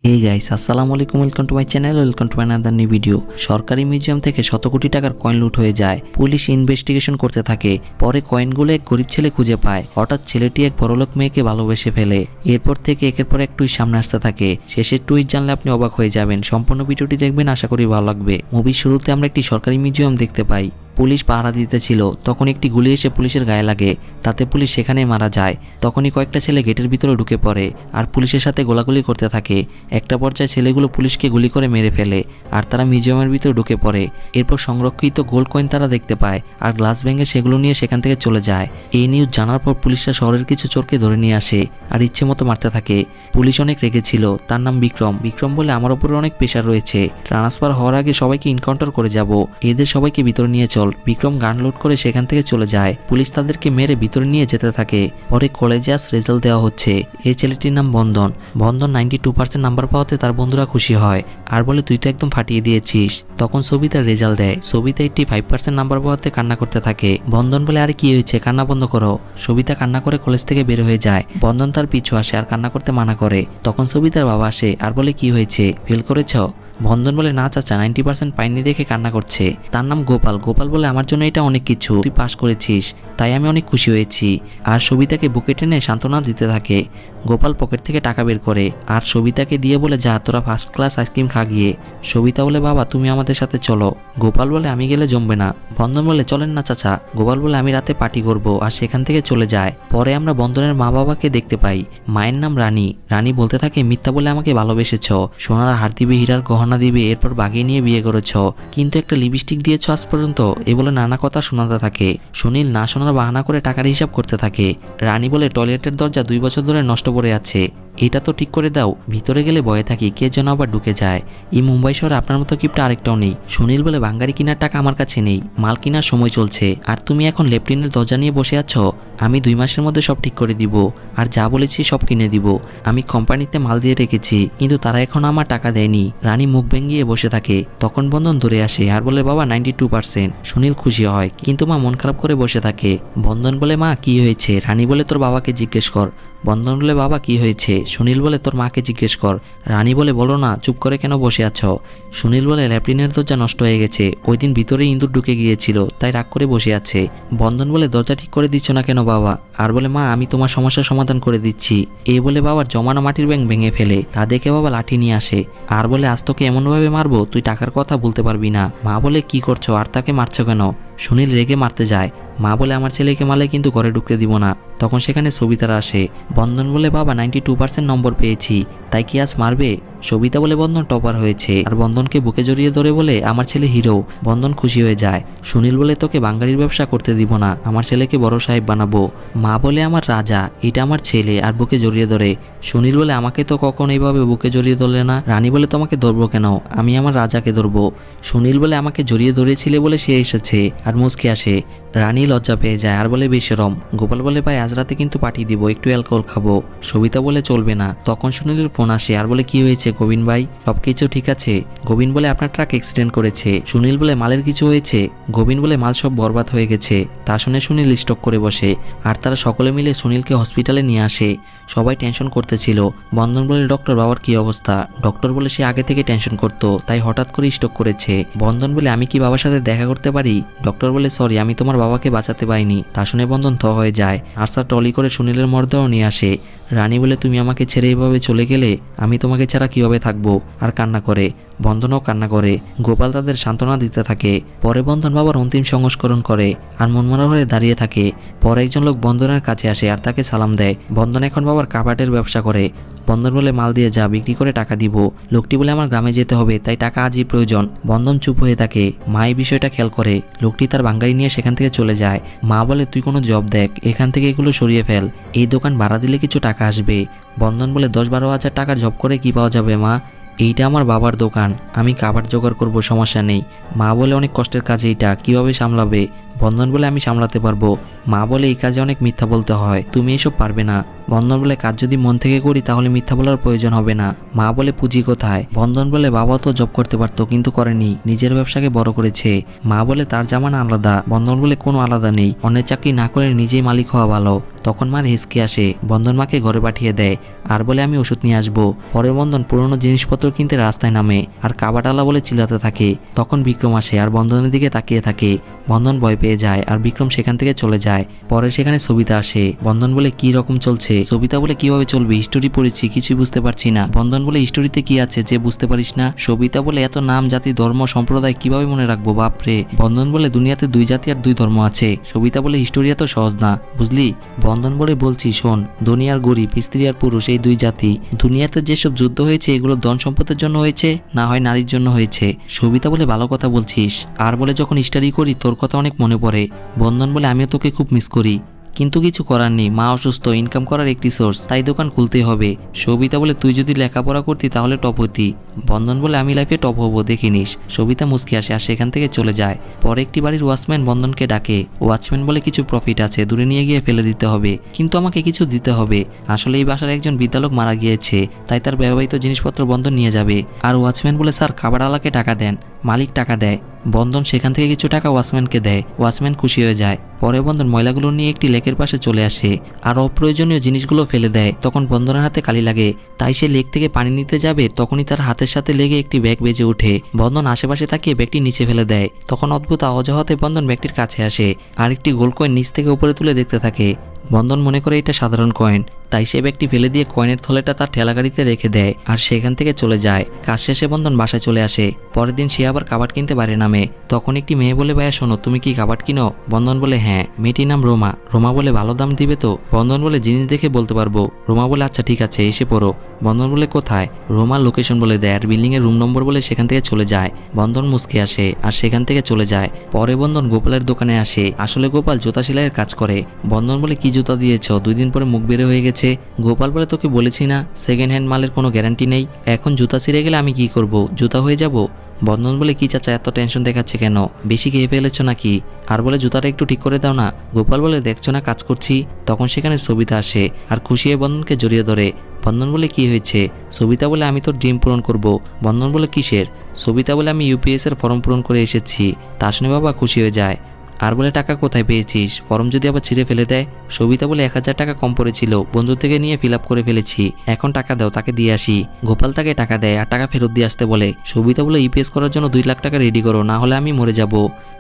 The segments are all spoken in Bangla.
এই গাইস আসসালামু আলাইকুম, welcome to my channel, welcome to another new video. সরকারি মিউজিয়াম থেকে শত কোটি টাকার কয়েন লুট হয়ে যায়। পুলিশ ইনভেস্টিগেশন করতে থাকে। পরে কয়েনগুলো এক গরিব ছেলে খুঁজে পায়। হঠাৎ ছেলেটি এক বড়লোক মেয়েকে ভালোবেসে ফেলে। এরপর থেকে একের পর এক টুইস্ট সামনে আসতে থাকে। শেষের টুইস্ট জানলে আপনি অবাক হয়ে যাবেন। সম্পূর্ণ ভিডিওটি দেখবেন, আশা করি ভালো লাগবে। মুভির শুরুতে আমরা একটি সরকারি মিউজিয়াম দেখতে পাই। পুলিশ পাহারা দিতেছিল, তখন একটি গুলি এসে পুলিশের গায়ে লাগে। তাতে পুলিশ সেখানেই মারা যায়। তখনই কয়েকটা ছেলে গেটের ভিতরে ঢুকে পড়ে আর পুলিশের সাথে গোলাগুলি করতে থাকে। একটা পর্যায়ে ছেলেগুলো পুলিশকে গুলি করে মেরে ফেলে আর তারা মিউজিয়ামের ভিতরে ঢুকে পড়ে। এরপর সংরক্ষিত গোল্ড কয়েন তারা দেখতে পায় আর গ্লাস ভেঙে সেগুলো নিয়ে সেখান থেকে চলে যায়। এই নিউজ জানার পর পুলিশরা শহরের কিছু চোরকে ধরে নিয়ে আসে আর ইচ্ছে মতো মারতে থাকে। পুলিশ অনেক রেগেছিল। তার নাম বিক্রম। বিক্রম বলে, আমার উপরে অনেক প্রেশার রয়েছে, ট্রান্সফার হওয়ার আগে সবাইকে এনকাউন্টার করে যাব, এদের সবাইকে ভিতরে নিয়ে চল। বিক্রম গান লোড করে সেখান থেকে চলে যায়। পুলিশ তাদেরকে মেরে ভিতরে নিয়ে যেতে থাকে। পরে কলেজে আজ রেজাল্ট দেওয়া হচ্ছে। এই ছেলেটির নাম বন্ধন। বন্ধন 92% নাম্বার পাওয়াতে তার বন্ধুরা খুশি হয় আর বলে, তুই তো একদম ফাটিয়ে দিয়েছিস। তখন সবিতার রেজাল্ট দেয়। সবিতা 85% নাম্বার পাওয়াতে কান্না করতে থাকে। বন্ধন বলে, আরে কি হয়েছে, কান্না বন্ধ করো। সবিতা কান্না করে কলেজ থেকে বের হয়ে যায়। বন্ধন তার পিছু আসে আর কান্না করতে মানা করে। তখন সবিতার বাবা আসে আর বলে, কি হয়েছে, ফেল করেছ? বন্ধন বলে, না চাচা, 90% পাইনি দেখে কান্না করছে। তার নাম গোপাল। গোপাল বলে, আমার জন্য এটা অনেক কিছু, তুই পাস করেছিস, তাই আমি অনেক খুশি হয়েছি। আর সবিতাকে বুকে টেনে সান্ত্বনা দিতে থাকে। গোপাল পকেট থেকে টাকা বের করে আর সবিতাকে দিয়ে বলে, যা তোরা ফার্স্ট ক্লাস আইসক্রিম খা গিয়ে। সবিতা বলে, বাবা তুমি আমাদের সাথে চলো। গোপাল বলে, আমি গেলে জমবে না। বন্ধন বলে, চলেন না চাচা। গোপাল বলে, আমি রাতে পার্টি করব, আর সেখান থেকে চলে যায়। পরে আমরা বন্ধনের মা বাবাকে দেখতে পাই। মায়ের নাম রানী। রানী বলতে থাকে, মিথ্যা বলে আমাকে ভালোবেসেছ, সোনার হার দিবে, হীরার গহনা দিবে, এরপর বাগিয়ে নিয়ে বিয়ে করেছ, কিন্তু একটা লিপস্টিক দিয়েছ আজ পর্যন্ত, এ বলে নানা কথা শোনাতে থাকে। সুনীল না শোনার বাহানা করে টাকার হিসাব করতে থাকে। রানী বলে, টয়লেটের দরজা 2 বছর ধরে নষ্ট পড়ে আছে, এটা তো ঠিক করে দাও। ভিতরে গেলে ভয়ে থাকি কে যেন আবার ঢুকে যায়। এই মুম্বাই শহরে আপনার মতো কিপটা আরেকটাও নেই। সুনীল বলে, বাঙ্গারি কেনার টাকা আমার কাছে নেই, মাল কেনার সময় চলছে, আর তুমি এখন লেফটিনের দরজা নিয়ে বসে আছো। আমি 2 মাসের মধ্যে সব ঠিক করে দিব, আর যা বলেছি সব কিনে দিব। আমি কোম্পানিতে মাল দিয়ে রেখেছি, কিন্তু তারা এখন আমার টাকা দেয়নি। রানী মুখ ভেঙিয়ে বসে থাকে। তখন বন্ধন দূরে আসে আর বলে, বাবা 92%। সুনীল খুশি হয়, কিন্তু মা মন খারাপ করে বসে থাকে। বন্ধন বলে, মা কি হয়েছে? রানী বলে, তোর বাবাকে জিজ্ঞেস কর। বন্ধন বলে, বাবা কি হয়েছে? সুনীল বলে, তোর মাকে জিজ্ঞেস কর। রানী বলে, বলো না, চুপ করে কেন বসে আছো? সুনীল বলে, ল্যাট্রিনের দরজা নষ্ট হয়ে গেছে, ওই দিন ভিতরে ইঁদুর ঢুকে গিয়েছিল, তাই রাগ করে বসে আছে। বন্ধন বলে, দরজা ঠিক করে দিচ্ছ না কেন বাবা? আর বলে, মা আমি তোমার সমস্যার সমাধান করে দিচ্ছি। এই বলে বাবার জমানো মাটির ব্যাংক ভেঙে ফেলে। তা দেখে বাবা লাঠি নিয়ে আসে আর বলে, আজ তোকে এমনভাবে মারবো তুই টাকার কথা বলতে পারবি না। মা বলে, কি করছো, আর তাকে মারছো কেন? সুনীল রেগে মারতে যায়। মা বলে, আমার ছেলেকে মারলে কিন্তু ঘরে ঢুকতে দিব না। তখন সেখানে সবিতারা আসে। বন্ধন বলে, বাবা 92% নম্বর পেয়েছি, তাই কি আজ মারবে? সবিতা বলে, বন্ধন টপার হয়েছে। আর বন্ধনকে বুকে জড়িয়ে ধরে বলে, আমার ছেলে হিরো। বন্ধন খুশি হয়ে যায়। সুনীল বলে, তোকে বাঙ্গালির ব্যবসা করতে দিব না, আমার ছেলেকে বড় সাহেব বানাবো। মা বলে, আমার রাজা, এটা আমার ছেলে, আর বুকে জড়িয়ে ধরে। সুনীল বলে, আমাকে তো কখন এইভাবে বুকে জড়িয়ে ধরলে না। রানী বলে, তোমাকে ধরবো কেন, আমি আমার রাজাকে ধরবো। সুনীল বলে, আমাকে জড়িয়ে ধরেছিলে বলে সে এসেছে। আর মুচকে আসে। রানী লজ্জা পেয়ে যায় আর বলে, বেশরম। গোপাল বলে, ভাই আজ রাতে কিন্তু পাঠিয়ে দিব, একটু অ্যালকোহল খাবো। সবিতা বলে, চলবে না। তখন সুনীলের ফোন আসে আর বলে, কি হয়েছে গোবিন ভাই, সবকিছু ঠিক আছে? গোবিন বলে, আপনার ট্রাক অ্যাক্সিডেন্ট করেছে। সুনীল বলে, মালের কিছু হয়েছে? গোবিন বলে, মাল সব বরবাদ হয়ে গেছে। তা শুনে সুনীল স্টক করে বসে আর তারা সকলে মিলে সুনীলকে হসপিটালে নিয়ে আসে। সবাই টেনশন করতেছিল। বন্ধন বলে, ডক্টর বাবার কি অবস্থা? ডক্টর বলে, সে আগে থেকে টেনশন করতো, তাই হঠাৎ করে স্ট্রোক করেছে। বন্ধন বলে, আমি কি বাবার সাথে দেখা করতে পারি? ডক্টর বলে, সরি, আমি তোমার বাবাকে বাঁচাতে পারিনি। তা শুনে বন্ধন থ হয়ে যায়। আর্সার ট্রলি করে সুনীলের মরদেহ নিয়ে আসে। রানী বলে, তুমি আমাকে ছেড়ে এভাবে চলে গেলে, আমি তোমাকে ছাড়া কিভাবে থাকবো? আর কান্না করে। বন্ধনও কান্না করে। গোপাল তাদের সান্ত্বনা দিতে থাকে। পরে বন্ধন বাবার অন্তিম সংস্করণ করে আর মনমরা হয়ে দাঁড়িয়ে থাকে। পরে একজন লোক বন্ধনের কাছে আসে আর তাকে সালাম দেয়। বন্ধন এখন বাবার কাবাটের ব্যবসা করে। বন্ধন বলে, মাল দিয়ে যা, বিক্রি করে টাকা দিব। লোকটি বলে, আমার গ্রামে যেতে হবে, তাই টাকা আজই প্রয়োজন। বন্ধন চুপ হয়ে থাকে। মা এই বিষয়টা খেয়াল করে। লোকটি তার বাঙ্গারি নিয়ে সেখান থেকে চলে যায়। মা বলে, তুই কোনো জব দেখ, এখান থেকে এগুলো সরিয়ে ফেল, এই দোকান ভাড়া দিলে কিছু টাকা আসবে। বন্ধন বলে, 10-12 হাজার টাকার জব করে কি পাওয়া যাবে মা? এইটা আমার বাবার দোকান, আমি কাবার জোগাড় করব, সমস্যা নেই। মা বলে, অনেক কষ্টের কাজ এইটা, কিভাবে সামলাবে? বন্ধন বলে আমি সামলাতে পারবো। মা বলে এই কাজে অনেক মিথ্যা বলতে হয়, তুমি এসব পারবে না। বন্ধন বলে কাজ যদি মন থেকে করি তাহলে মিথ্যা বলার প্রয়োজন হবে না। মা বলে পুঁজি কোথায়? বন্ধন বলে বাবা তো জব করতে পারতো কিন্তু করেনি, নিজের ব্যবসাকে বড় করেছে। মা বলে তার জামানা আলাদা। বন্ধন বলে কোনো আলাদা নেই, অন্যের চাকরি না করে নিজেই মালিক হওয়া ভালো। তখন মার হেসকে আসে, বন্ধন মাকে ঘরে পাঠিয়ে দেয় আর বলে আমি ওষুধ নিয়ে আসবো। পরে বন্ধন পুরনো জিনিসপত্র কিনতে রাস্তায় নামে আর কাবাটালা বলে চিল্লাতে থাকে। তখন বিক্রম আসে আর বন্ধনের দিকে তাকিয়ে থাকে। বন্ধন ভয় পেয়ে যায় আর বিক্রম সেখান থেকে চলে যায়। পরে সেখানে সবিতা আসে। বন্ধন বলে কি রকম চলছে? সবিতা বলে কিভাবে চলবে, হিস্টোরি পড়েছি, কিছুই বুঝতে পারছি না। বন্ধন বলে হিস্টোরিতে কি আছে যে বুঝতে পারিস না? সবিতা বলে এত নাম, জাতি, ধর্ম, সম্প্রদায় কিভাবে মনে রাখবো বাপরে। বন্ধন বলে দুনিয়াতে 2 জাতি আর 2 ধর্ম আছে। সবিতা বলে হিস্টোরি এত সহজ না, বুঝলি? বন্ধন বলে বলছি শোন, ধনী আর গরিব, স্ত্রী আর পুরুষ, এই 2 জাতি। দুনিয়াতে যেসব যুদ্ধ হয়েছে এগুলো ধন সম্পদের জন্য হয়েছে, না হয় নারীর জন্য হয়েছে। সবিতা বলে ভালো কথা বলছিস। আর বলে যখন স্টাডি করি তোর কথা অনেক মনে পড়ে। বন্ধন বলে আমিও তোকে খুব মিস করি, কিন্তু কিছু করার নেই, মা অসুস্থ, ইনকাম করার একটি সোর্স, তাই দোকান খুলতেই হবে। সবিতা বলে তুই যদি লেখাপড়া করতি তাহলে টপ হতি। বন্ধন বলে আমি লাইফে টপ হবো, দেখে নিস। সবিতা মুচকি আসে আর সেখান থেকে চলে যায়। পরে একটি বাড়ির ওয়াচম্যান বন্ধনকে ডাকে। ওয়াচম্যান বলে কিছু প্রফিট আছে, দূরে নিয়ে গিয়ে ফেলে দিতে হবে, কিন্তু আমাকে কিছু দিতে হবে। আসলে এই বাসার একজন বিদ্যালক মারা গিয়েছে, তাই তার ব্যবহৃত জিনিসপত্র বন্ধন নিয়ে যাবে। আর ওয়াচম্যান বলে স্যার খাবারওয়ালাকে টাকা দেন। মালিক টাকা দেয়। বন্ধন সেখান থেকে কিছু টাকা ওয়াচম্যানকে দেয়। ওয়াচম্যান খুশি হয়ে যায়। পরে বন্ধন ময়লাগুলো নিয়ে একটি লেকের পাশে চলে আসে আর অপ্রয়োজনীয় জিনিসগুলো ফেলে দেয়। তখন বন্ধনের হাতে কালি লাগে, তাই সে লেক থেকে পানি নিতে যাবে, তখনই তার হাতের সাথে লেগে একটি ব্যাগ বেজে ওঠে। বন্ধন আশেপাশে তাকিয়ে ব্যাগটি নিচে ফেলে দেয়। তখন অদ্ভুত আওয়াজ হতে বন্ধন ব্যাগটির কাছে আসে আর একটি গোল্ড কয়েন নিচ থেকে উপরে তুলে দেখতে থাকে। বন্ধন মনে করে এটা সাধারণ কয়েন, তাই সে ব্যাগটি ফেলে দিয়ে কয়েনের থলেটা তার ঠেলাগাড়িতে রেখে দেয় আর সেখান থেকে চলে যায়। কাজ শেষে বন্ধন বাসায় চলে আসে। পরের দিন সে আবার কাবাট কিনতে বাইরে নামে। তখন একটি মেয়ে বলে, ভাইয়া শোনো, তুমি কি কাবাট কিনো? বন্ধন বলে হ্যাঁ। মেয়েটির নাম রোমা। রোমা বলে ভালো দাম দিবে তো? বন্ধন বলে জিনিস দেখে বলতে পারবো। রোমা বলে আচ্ছা ঠিক আছে, এসে পড়ো। বন্ধন বলে কোথায়? রোমা লোকেশন বলে দেয় আর বিল্ডিং এর রুম নম্বর বলে সেখান থেকে চলে যায়। বন্ধন মুচকে আসে আর সেখান থেকে চলে যায়। পরে বন্ধন গোপালের দোকানে আসে। আসলে গোপাল জুতা সেলাইয়ের কাজ করে। বন্ধন বলে কি জুতা দিয়েছ? 2 দিন পরে মুখ বের হয়ে গেছে। গোপাল বলে তোকে বলেছি না সেকেন্ড হ্যান্ড মালের কোনো গ্যারান্টি নেই, এখন জুতা ছিঁড়ে গেলে আমি কি করব? জুতা হয়ে যাব? বন্ধন বলে কি চাচা এত টেনশন দেখাচ্ছে কেন? বেশি খেয়ে ফেলেছো নাকি? আর বলে জুতাটা একটু ঠিক করে দাও না। গোপাল বলে দেখছো না কাজ করছি। তখন সেখানে সবিতা আসে আর খুশি হয়ে বন্ধনকে জড়িয়ে ধরে। বন্ধন বলে কি হয়েছে? সবিতা বলে আমি তোর ড্রিম পূরণ করব। বন্ধন বলে কিসের? সবিতা বলে আমি ইউপিএস এর ফর্ম পূরণ করে এসেছি। তা শুনে বাবা খুশি হয়ে যায় আর বলে টাকা কোথায় পেয়েছিস? ফর্ম যদি আবার ছিঁড়ে ফেলে দেয়। সবিতা বলে 1000 টাকা কম পড়েছিল, বন্ধু থেকে নিয়ে ফিল আপ করে ফেলেছি, এখন টাকা দাও, তাকে দিয়ে আসি। গোপাল তাকে টাকা দেয় আর টাকা ফেরত দিয়ে আসতে বলে। সবিতা বলে ইপিএস করার জন্য 2 লাখ টাকা রেডি করো, না হলে আমি মরে যাব।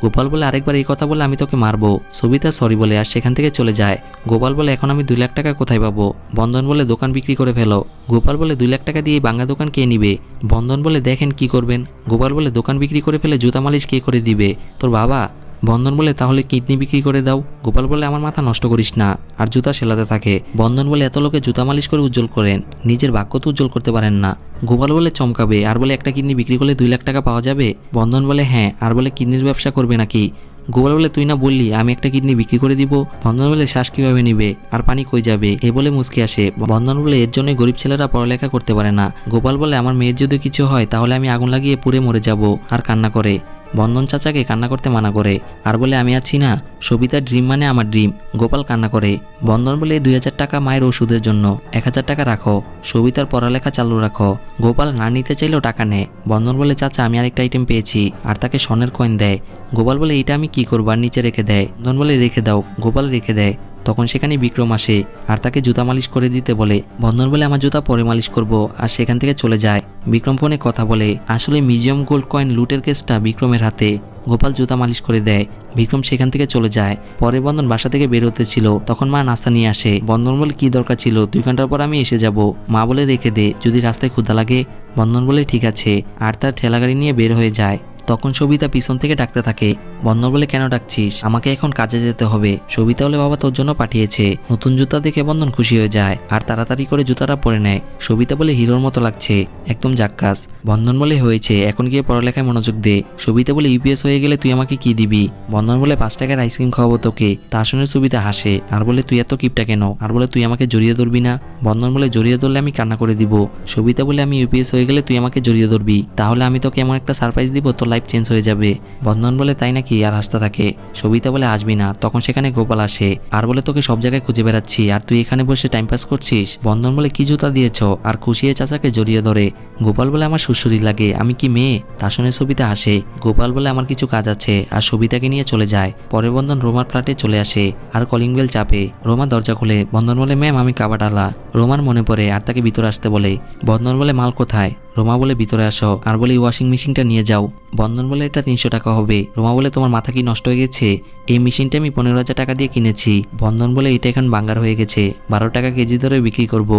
গোপাল বলে আরেকবার এই কথা বলে আমি তোকে মারবো। সবিতা সরি বলে আর সেখান থেকে চলে যায়। গোপাল বলে এখন আমি 2 লাখ টাকা কোথায় পাবো? বন্ধন বলে দোকান বিক্রি করে ফেলো। গোপাল বলে 2 লাখ টাকা দিয়ে ভাঙা দোকান কে নিবে? বন্ধন বলে দেখেন কি করবেন। গোপাল বলে দোকান বিক্রি করে ফেলে জুতা মালিশ কে করে দিবে? তোর বাবা। বন্ধন বলে তাহলে কিডনি বিক্রি করে দাও। গোপাল বলে আমার মাথা নষ্ট করিস না আর জুতা সেলাতে থাকে। বন্ধন বলে এত লোকে জুতা মালিশ করে উজ্জ্বল করেন, নিজের ভাগ্য তো উজ্জ্বল করতে পারেন না। গোপাল বলে চমকাবে আর বলে একটা কিডনি বিক্রি করলে 2 লাখ টাকা পাওয়া যাবে? বন্ধন বলে হ্যাঁ। আর বলে কিডনির ব্যবসা করবে নাকি? গোপাল বলে তুই না বললি আমি একটা কিডনি বিক্রি করে দিব? বন্ধন বলে শ্বাস কিভাবে নিবে আর পানি কই যাবে? এ বলে মুচকি আসে। বন্ধন বলে এর জন্য গরিব ছেলেরা পড়ালেখা করতে পারে না। গোপাল বলে আমার মেয়ের যদি কিছু হয় তাহলে আমি আগুন লাগিয়ে পুড়ে মরে যাব। আর কান্না করে। বন্ধন চাচাকে কান্না করতে মানা করে আর বলে আমি আছি না, সবিতার ড্রিম মানে আমার ড্রিম। গোপাল কান্না করে। বন্ধন বলে 2000 টাকা মায়ের ওষুধের জন্য, 1000 টাকা রাখো, সবিতার পড়ালেখা চালু রাখো। গোপাল না নিতে চাইলেও টাকা নেয়। বন্ধন বলে চাচা আমি আরেকটা আইটেম পেয়েছি, আর তাকে স্বর্ণের কয়েন দেয়। গোপাল বলে এটা আমি কি করবো? আর নিচে রেখে দেয়। বন্ধন বলে রেখে দাও। গোপাল রেখে দেয়। তখন সেখানে বিক্রম আসে আর তাকে জুতা মালিশ করে দিতে বলে। বন্ধন বলে আমার জুতা পরে মালিশ করব আর সেখান থেকে চলে যায়। বিক্রম ফোনে কথা বলে। আসলে মিউজিয়াম গোল্ড কয়েন লুটের কেসটা বিক্রমের হাতে। গোপাল জুতা মালিশ করে দেয়। বিক্রম সেখান থেকে চলে যায়। পরে বন্ধন বাসা থেকে বের হতে ছিল, তখন মা নাস্তা নিয়ে আসে। বন্ধন বলে কি দরকার ছিল? 2 ঘন্টার পর আমি এসে যাব। মা বলে রেখে দে, যদি রাস্তায় ক্ষুধা লাগে। বন্ধন বলে ঠিক আছে আর তার ঠেলাগাড়ি নিয়ে বের হয়ে যায়। তখন সবিতা পিছন থেকে ডাকতে থাকে। বন্ধন বলে কেন ডাকছিস? আমাকে এখন কাজে যেতে হবে। সবিতা বলে বাবা তোর জন্য পাঠিয়েছে। নতুন জুতা দেখে বন্ধন খুশি হয়ে যায় আর তাড়াতাড়ি করে জুতাটা পরে নেয়। সবিতা বলে হিরোর মতো লাগছে, একদম জাক্কাস। বন্ধন বলে হয়েছে, এখন গিয়ে পড়ালেখায় মনোযোগ দে। সবিতা বলে ইউপিএস হয়ে গেলে তুই আমাকে কি দিবি? বন্ধন বলে 5 টাকার আইসক্রিম খাওয়াবো তোকে। তা শুনে সবিতা হাসে আর বলে তুই এত কিপটা কেন? আর বলে তুই আমাকে জড়িয়ে ধরবি না? বন্ধন বলে জড়িয়ে ধরলে আমি কান্না করে দিব। সবিতা বলে আমি ইউপিএস হয়ে গেলে তুই আমাকে জড়িয়ে ধরবি, তাহলে আমি তোকে এমন একটা সারপ্রাইজ দিব তোর লাইফ চেঞ্জ হয়ে যাবে। বন্ধন বলে তাই নাকি? তাকিয়ে আর হাসতে থাকে। সবিতা বলে আসবি না। তখন সেখানে গোপাল আসে আর বলে তোকে সব জায়গায় খুঁজে বেড়াচ্ছি আর তুই এখানে বসে টাইম পাস করছিস। বন্ধন বলে কি জুতা দিয়েছ আর খুশিয়ে চাচাকে জড়িয়ে ধরে। গোপাল বলে আমার শ্বশুরি লাগে, আমি কি মেয়ে? তা শুনে সবিতা হাসে। গোপাল বলে আমার কিছু কাজ আছে আর সবিতাকে নিয়ে চলে যায়। পরে বন্ধন রোমার ফ্ল্যাটে চলে আসে আর কলিং বেল চাপে। রোমা দরজা খুলে। বন্ধন বলে ম্যাম আমি কাবাড আলা। রোমার মনে পড়ে আর তাকে ভিতরে আসতে বলে। বন্ধন বলে মাল কোথায়? রোমা বলে ভিতরে আসো আর বলে ওয়াশিং মেশিনটা নিয়ে যাও। বন্ধন বলে এটা 300 টাকা হবে। রোমা বলে তোমার মাথা কি নষ্ট হয়ে গেছে? এই মেশিনটা আমি 15,000 টাকা দিয়ে কিনেছি। বন্ধন বলে এটা এখন বাঙ্গার হয়ে গেছে, 12 টাকা কেজি ধরে বিক্রি করব।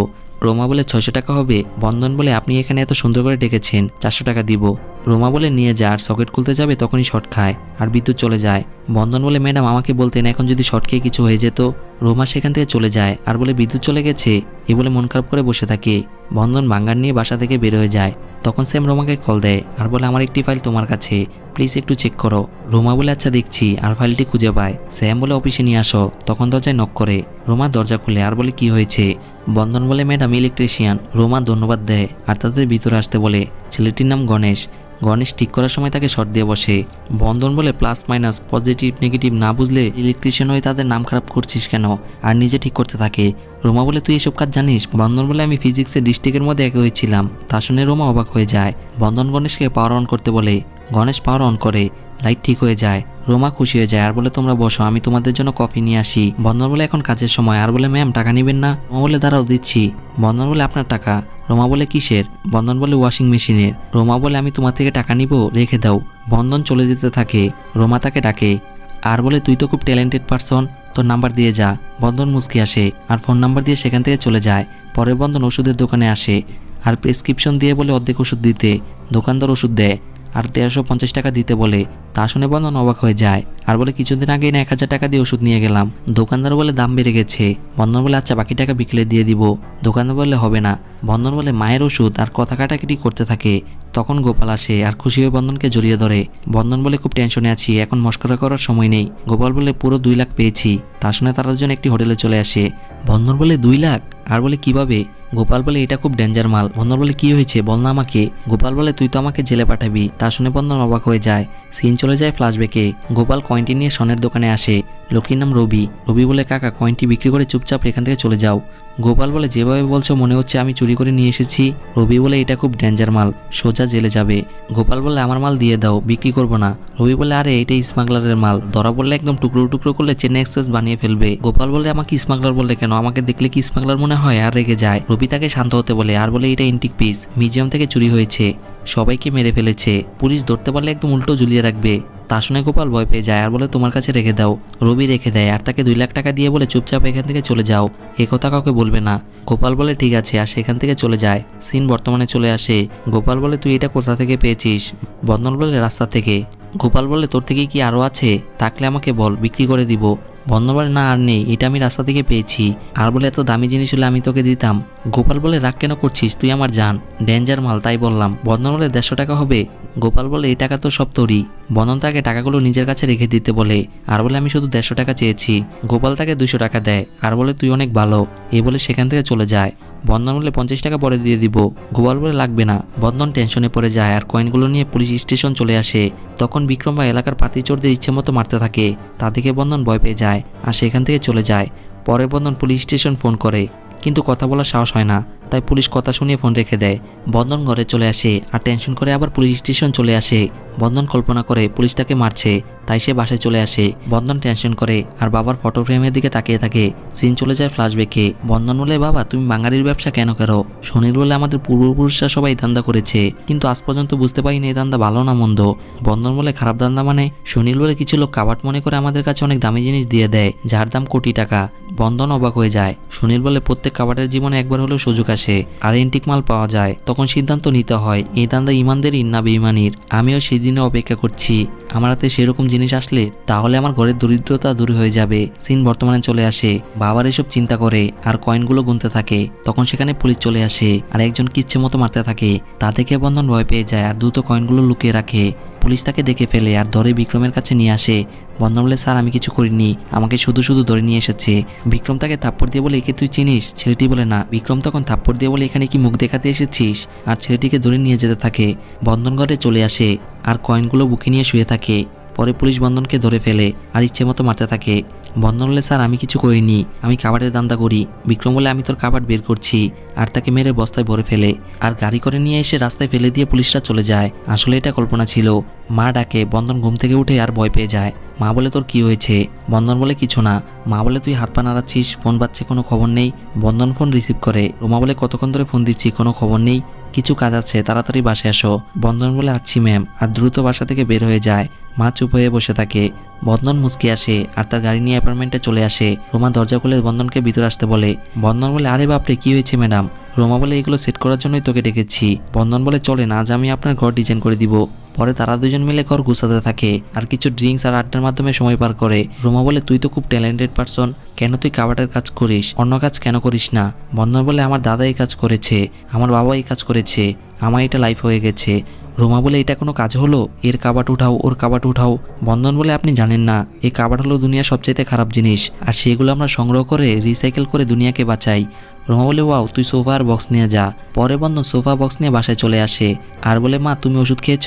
রোমা বলে 600 টাকা হবে। বন্ধন বলে আপনি এখানে এত সুন্দর করে ডেকেছেন, 400 টাকা দিব। রোমা বলে নিয়ে যা। আর সকেট খুলতে যাবে তখনই শর্ট খায় আর বিদ্যুৎ চলে যায়। বন্ধন বলে ম্যাডাম আমাকে বলতেন, এখন যদি শর্ট খেয়ে কিছু হয়ে যেত। রোমা সেখান থেকে চলে যায় আর বলে বিদ্যুৎ চলে গেছে। এ বলে মন খারাপ করে বসে থাকে। বন্ধন বাঙ্গার নিয়ে বাসা থেকে বের হয়ে যায়। তখন স্যাম রোমাকে কল দেয় আর বলে আমার একটি ফাইল তোমার কাছে, প্লিজ একটু চেক করো। রোমা বলে আচ্ছা দেখছি। আর ফাইলটি খুঁজে পায়। স্যাম বলে অফিসে নিয়ে আসো। তখন দরজায় নক করে। রোমা দরজা খুলে আর বলে কি হয়েছে? বন্ধন বলে ম্যাডাম ইলেকট্রিশিয়ান। রোমা ধন্যবাদ দেয় আর তাদের ভিতরে আসতে বলে। ছেলেটির নাম গণেশ। গণেশ ঠিক করার সময় তাকে শর্ট দিয়ে বসে। বন্ধন বলে প্লাস মাইনাস পজিটিভ নেগেটিভ না বুঝলে ইলেকট্রিশিয়ান হয়ে তাদের নাম খারাপ করছিস কেন? আর নিজে ঠিক করতে থাকে। রোমা বলে তুই এসব কাজ জানিস? বন্ধন বলে আমি ফিজিক্সের ডিস্ট্রিক্টের মধ্যে একে হয়েছিলাম। তা শুনে রোমা অবাক হয়ে যায়। বন্ধন গণেশকে পাওয়ার অন করতে বলে। গণেশ পাওয়ার অন করে, লাইট ঠিক হয়ে যায়। রোমা খুশি হয়ে যায় আর বলে তোমরা বসো, আমি তোমাদের জন্য কফি নিয়ে আসি। বন্ধন বলে এখন কাজের সময়। আর বলে ম্যাম টাকা নেবেন না? রোমা বলে দাঁড়াও দিচ্ছি। বন্ধন বলে আপনার টাকা। রোমা বলে কিসের? বন্ধন বলে ওয়াশিং মেশিনের। রোমা বলে আমি তোমার থেকে টাকা নিব, রেখে দাও। বন্ধন চলে যেতে থাকে। রোমা তাকে ডাকে আর বলে তুই তো খুব ট্যালেন্টেড পারসন, তোর নাম্বার দিয়ে যা। বন্ধন মুচকি আসে আর ফোন নাম্বার দিয়ে সেখান থেকে চলে যায়। পরে বন্ধন ওষুধের দোকানে আসে আর প্রেসক্রিপশন দিয়ে বলে অর্ধেক ওষুধ দিতে। দোকানদার ওষুধ দেয় আর 1350 টাকা দিতে বলে। তা শুনে বন্ধন অবাক হয়ে যায় আর বলে কিছুদিন আগে না 1000 টাকা দিয়ে ওষুধ নিয়ে গেলাম। দোকানদার বলে দাম বেড়ে গেছে। বন্ধন বলে আচ্ছা বাকি টাকা বিকেলে দিয়ে দিব। দোকানদার বলে হবে না। বন্ধন বলে মায়ের ওষুধ আর কথা কাটাকাটি করতে থাকে। তখন গোপাল আসে আর খুশি হয়ে বন্ধনকে জড়িয়ে ধরে। বন্ধন বলে খুব টেনশনে আছি, এখন মস্করা করার সময় নেই। গোপাল বলে পুরো 2 লাখ পেয়েছি। তা শুনে তারা দুজন একটি হোটেলে চলে আসে। বন্ধন বলে 2 লাখ? আর বলে কিভাবে? গোপাল বলে এটা খুব ডেঞ্জার মাল। বন্ধন বলে কি হয়েছে বল না আমাকে। গোপাল বলে তুই তো আমাকে জেলে পাঠাবি। তা শুনে বন্ধন অবাক হয়ে যায়। সিন চলে যায় ফ্ল্যাশব্যাকে। গোপাল কয়েনটি নিয়ে সনের দোকানে আসে। লোকটির নাম রবি। রবি বলে কাকা কয়েনটি বিক্রি করে চুপচাপ এখান থেকে চলে যাও। গোপাল বলে যেভাবে বলছো মনে হচ্ছে আমি চুরি করে নিয়ে এসেছি। রবি বলে এটা খুব ডেঞ্জার মাল, সোজা জেলে যাবে। গোপাল বলে আমার মাল দিয়ে দাও, বিক্রি করবো না। রবি বলে আরে এটা স্মাগলারের মাল, ধরা বললে একদম টুকরো টুকরো করলে চেন্নাই এক্সপ্রেস বানিয়ে ফেলবে। গোপাল বলে আমাকে স্মাগলার বললে কেন? আমাকে দেখলে কি স্মাগলার মনে হয়? আর রেগে যায়। রবি তাকে শান্ত হতে বলে আর বলে এটা এন্টিক পিস, মিউজিয়াম থেকে চুরি হয়েছে, সবাইকে মেরে ফেলেছে, পুলিশ ধরতে পারলে একদম উল্টো ঝুলিয়ে রাখবে। তা শুনে গোপাল ভয় পেয়ে যায় আর বলে তোমার কাছে রেখে দাও। রবি রেখে দেয় আর তাকে 2 লাখ টাকা দিয়ে বলে চুপচাপ এখান থেকে চলে যাও, এ কথা কাউকে বলবে না। গোপাল বলে ঠিক আছে আর সেখান থেকে চলে যায়। সিন বর্তমানে চলে আসে। গোপাল বলে তুই এটা কোথা থেকে পেয়েছিস? বন্ধন বলে রাস্তা থেকে। গোপাল বলে তোর থেকে কি আরো আছে? থাকলে আমাকে বল, বিক্রি করে দিব। বন্ধন বলে না আর নেই, এটা আমি রাস্তা থেকে পেয়েছি। আর বলে এত দামি জিনিস হলে আমি তোকে দিতাম। গোপাল বলে রাগ কেন করছিস, তুই আমার জান, ডেঞ্জার মাল তাই বললাম। বন্ধন বলে 150 টাকা হবে। গোপাল বলে এই টাকা তো সব তোরই। বন্ধন তাকে টাকাগুলো নিজের কাছে রেখে দিতে বলে আর বলে আমি শুধু 150 টাকা চেয়েছি। গোপাল তাকে 200 টাকা দেয় আর বলে তুই অনেক ভালো, এই বলে সেখান থেকে চলে যায়। বন্ধন বলে 50 টাকা পরে দিয়ে দিব। গোপাল বলে লাগবে না। বন্ধন টেনশনে পড়ে যায় আর কয়েনগুলো নিয়ে পুলিশ স্টেশন চলে আসে। তখন বিক্রম ভাই এলাকার পাতি চোরদের ইচ্ছে মতো মারতে থাকে। তা থেকে বন্ধন ভয় পেয়ে যায় আর সেখান থেকে চলে যায়। পরে বন্ধন পুলিশ স্টেশন ফোন করে কিন্তু কথা বলার সাহস হয় না, তাই পুলিশ কথা শুনিয়ে ফোন রেখে দেয়। বন্ধন ঘরে চলে আসে আর টেনশন করে আবার পুলিশ স্টেশন চলে আসে। বন্ধন কল্পনা করে পুলিশ তাকে মারছে, তাই সে বাসায় চলে আসে। বন্ধন টেনশন করে আর বাবার ফটো ফ্রেমের দিকে তাকিয়ে থাকে। সিন চলে যায় ফ্ল্যাশব্যাকে। বন্ধন বলে বাবা তুমি বাঙালির ব্যবসা কেন করো? সুনীল বলে আমাদের পূর্বপুরুষরা সবাই ধান্দা করেছে, কিন্তু আজ পর্যন্ত বুঝতে পারিনি এই ধান্দা ভালো না মন্দ। বন্ধন বলে খারাপ ধান্দা মানে? সুনীল বলে কিছু লোক কাবাট মনে করে আমাদের কাছে অনেক দামি জিনিস দিয়ে দেয় যার দাম কোটি টাকা। বন্ধন অবাক হয়ে যায়। সুনীল বলে প্রত্যেক কাবাটের জীবনে একবার হলেও সুযোগ আসে আর এন্টিক মাল পাওয়া যায়, তখন সিদ্ধান্ত নিতে হয় এই ধান্দা ইমানদেরই না বেঈমানির। আমিও সেদিনে অপেক্ষা করছি, আমার হাতে সেরকম জিনিস আসলে তাহলে আমার ঘরের দরিদ্রতা দূর হয়ে যাবে। সিন বর্তমানে চলে আসে। বাবার এসব চিন্তা করে আর কয়েনগুলো গুনতে থাকে। তখন সেখানে পুলিশ চলে আসে আর একজন কিচ্ছে মতো মারতে থাকে। তা থেকে বন্ধন ভয় পেয়ে যায় আর দ্রুত কয়েনগুলো লুকিয়ে রাখে। পুলিশ তাকে দেখে ফেলে আর ধরে বিক্রমের কাছে নিয়ে আসে। বন্ধন বলে স্যার আমি কিছু করিনি, আমাকে শুধু শুধু ধরে নিয়ে এসেছে। বিক্রম তাকে থাপ্পড় দিয়ে বলে একে তুই চিনিস? ছেলেটি বলে না। বিক্রম তখন থাপ্পড় দিয়ে বলে এখানে কি মুখ দেখাতে এসেছিস? আর ছেলেটিকে ধরে নিয়ে যেতে থাকে। বন্ধন ঘরে চলে আসে আর কয়েনগুলো বুকে নিয়ে শুয়ে থাকে। পরে পুলিশ বন্ধনকে ধরে ফেলে আর ইচ্ছে মতো মারতে থাকে। বন্ধন বলে, স্যার আমি কিছু করিনি, আমি কাবাডের দান্দা করি। বিক্রম বলে, আমি তোর কাবাড বের করছি, আর তাকে মেরে বস্তায় ভরে ফেলে আর গাড়ি করে নিয়ে এসে রাস্তায় ফেলে দিয়ে পুলিশরা চলে যায়। আসলে এটা কল্পনা ছিল। মা ডাকে, বন্ধন ঘুম থেকে উঠে আর ভয় পেয়ে যায়। মা বলে, তোর কি হয়েছে? বন্ধন বলে, কিছু না। মা বলে, তুই হাত পা নাড়াচ্ছিস, ফোন বাজছে, কোনো খবর নেই। বন্ধন ফোন রিসিভ করে। রোমা বলে, কতক্ষণ ধরে ফোন দিচ্ছি, কোনো খবর নেই, কিছু কাজ আছে, তাড়াতাড়ি বাসায় আসো। বন্ধন বলে, আচ্ছি ম্যাম, আর দ্রুত বাসা থেকে বের হয়ে যায়। মা চুপ হয়ে বসে থাকে। বন্ধন মুচকি আসে আর তার গাড়ি নিয়ে অ্যাপার্টমেন্টে চলে আসে। রোমা দরজা খুলে বন্ধনকে ভিতরে আসতে বলে। বন্ধন বলে, আরে বাপরে, কি হয়েছে ম্যাডাম? রোমা বলে, এগুলো সেট করার জন্যই তোকে ডেকেছি। বন্ধন বলে, চলেন, আজ আমি আপনার ঘর ডিজাইন করে দিব। পরে তারা দুজন মিলে ঘর গুছাতে থাকে আর কিছু ড্রিঙ্কস আর আড্ডার মাধ্যমে সময় পার করে। রোমা বলে, তুই তো খুব ট্যালেন্টেড পারসন, কেন তুই কাবাডের কাজ করিস, অন্য কাজ কেন করিস না? বন্ধন বলে, আমার দাদা এই কাজ করেছে, আমার বাবা এই কাজ করেছে, আমার এটা লাইফ হয়ে গেছে। রোমা বলে, এটা কোনো কাজ হলো? এর কাবাট উঠাও, ওর কাবাট উঠাও। বন্ধন বলে, আপনি জানেন না, এই কাবাট হলো দুনিয়ার সবচাইতে খারাপ জিনিস, আর সেগুলো আমরা সংগ্রহ করে রিসাইকেল করে দুনিয়াকে বাঁচাই। রোমা বলে, ওয়াও, তুই সোফা আর বক্স নিয়ে যা। পরে বন্ধন সোফা বক্স নিয়ে বাসায় চলে আসে আর বলে, মা তুমি ওষুধ খেয়েছ?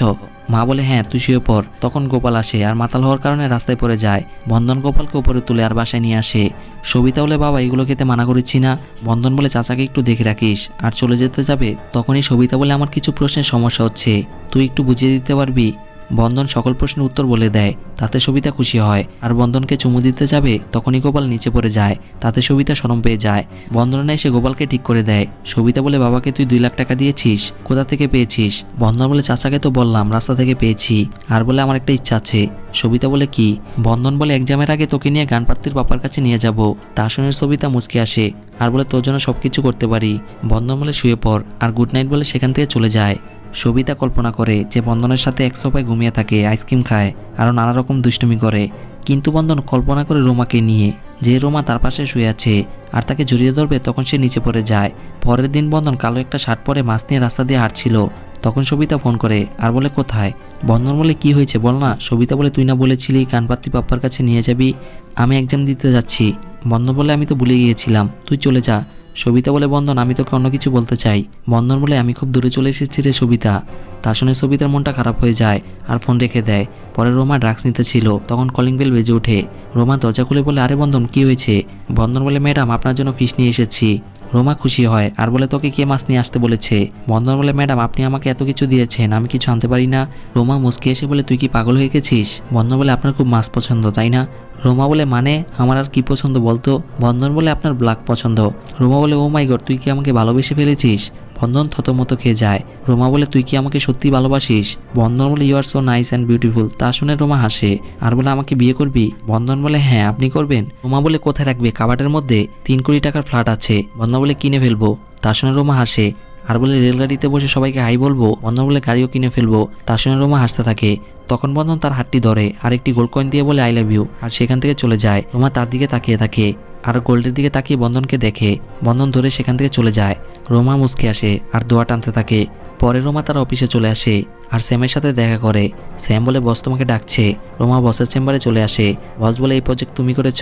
মা বলে, হ্যাঁ, তুই শুয়ে পড়। তখন গোপাল আসে আর মাতাল হওয়ার কারণে রাস্তায় পড়ে যায়। বন্ধন গোপালকে উপরে তুলে আর বাসায় নিয়ে আসে। সবিতা বলে, বাবা এগুলো খেতে মানা করেছি না? বন্ধন বলে, চাচাকে একটু দেখে রাখিস। আর চলে যেতে যাবে তখনই সবিতা বলে, আমার কিছু প্রশ্নের সমস্যা হচ্ছে, তুই একটু বুঝিয়ে দিতে পারবি? বন্ধন সকল প্রশ্নের উত্তর বলে দেয়, তাতে সবিতা খুশি হয়। আর বন্ধনকে চুমু দিতে যাবে তখনই গোপাল নিচে পড়ে যায়, তাতে সবিতা শরম পেয়ে যায়। বন্ধন এসে গোপালকে ঠিক করে দেয়। সবিতা বলে, বাবাকে তুই 2 লাখ টাকা দিয়েছিস, কোথা থেকে পেয়েছিস? বন্ধন বলে, চাচাকে তো বললাম, রাস্তা থেকে পেয়েছি। আর বলে, আমার একটা ইচ্ছা আছে। সবিতা বলে, কি? বন্ধন বলে, এক্সামের আগে তোকে নিয়ে গানপাত্রীর পাপার কাছে নিয়ে যাব। তা শুনে সবিতা মুচকে আসে আর বলে, তোর জন্য সবকিছু করতে পারি। বন্ধন বলে, শুয়ে পড়, আর গুড নাইট বলে সেখান থেকে চলে যায়। সবিতা কল্পনা করে যে বন্ধনের সাথে এক সোফায় ঘুমিয়ে থাকে, আইসক্রিম খায়, আরও নানা রকম দুষ্টুমি করে। কিন্তু বন্ধন কল্পনা করে রোমাকে নিয়ে, যে রোমা তার পাশে শুয়ে আছে আর তাকে জড়িয়ে ধরবে, তখন সে নিচে পড়ে যায়। পরের দিন বন্ধন কালো একটা শার্ট পরে মাছ নিয়ে রাস্তা দিয়ে হাঁটছিল। তখন সবিতা ফোন করে আর বলে, কোথায়? বন্ধন বলে, কি হয়েছে বল না। সবিতা বলে, তুই না বলেছিলি গানপাত্রী পাপ্পার কাছে নিয়ে যাবি? আমি এক্সাম দিতে যাচ্ছি। বন্ধন বলে, আমি তো ভুলে গিয়েছিলাম, তুই চলে যা। সবিতা বলে, বন্ধন আমি তোকে অন্য কিছু বলতে চাই। বন্ধন বলে, আমি খুব দূরে চলে এসেছি রে সবিতা। তা শুনে সবিতার মনটা খারাপ হয়ে যায় আর ফোন রেখে দেয়। পরে রোমা ড্রাগস নিতে ছিল, তখন কলিং বেল বেজে ওঠে। রোমা দরজা খুলে বলে, আরে বন্ধন কি হয়েছে? বন্ধন বলে, ম্যাডাম আপনার জন্য ফিশ নিয়ে এসেছি। রোমা খুশি হয় আর বলে, তোকে কে মাছ নিয়ে আসতে বলেছে? বন্ধন বলে, ম্যাডাম আপনি আমাকে এত কিছু দিয়েছেন, আমি কিছু আনতে পারি না? রোমা মুচকি এসে বলে, তুই কি পাগল হয়ে গেছিস? বন্ধন বলে, আপনার খুব মাছ পছন্দ তাই না? রোমা বলে, মানে আমার আর কি পছন্দ বলতো? বন্ধন বলে, আপনার ব্ল্যাক পছন্দ। রোমা বলে, ও মাই গড, তুই কি আমাকে ভালোবেসে ফেলেছিস? বন্ধন থতমত খেয়ে যায়। রোমা বলে, তুই কি আমাকে সত্যি ভালোবাসিস? বন্ধন বলে, you are so nice and beautiful. তা শুনে রোমা হাসে আর বলে, আমাকে বিয়ে করবি? বন্ধন বলে, হ্যাঁ, আপনি করবেন? রোমা বলে, কোথায় রাখবে? কাবাটের মধ্যে 3 কোটি টাকার ফ্ল্যাট আছে। বন্ধন বলে, কিনে ফেলবো। তা শুনে রোমা হাসে আর বলে, রেলগাড়িতে বসে সবাইকে হাই বলবো? বন্ধন বলে, গাড়িও কিনে ফেলবো। তা শুনে রোমা হাসতে থাকে। তখন বন্ধন তার হাতটি ধরে আর একটি গোল্ড কয়েন দিয়ে বলে, আই লাভ ইউ, আর সেখান থেকে চলে যায়। রোমা তার দিকে তাকিয়ে থাকে আর গোল্ডের দিকে তাকিয়ে বন্ধনকে দেখে। বন্ধন ধরে সেখান থেকে চলে যায়। রোমা মুচকে আসে আর দোয়া টানতে থাকে। পরে রোমা তার অফিসে চলে আসে আর স্যামের সাথে দেখা করে। স্যাম বলে, বস তোমাকে ডাকছে। রোমা বসের চেম্বারে চলে আসে। বস বলে, এই প্রজেক্ট তুমি করেছ?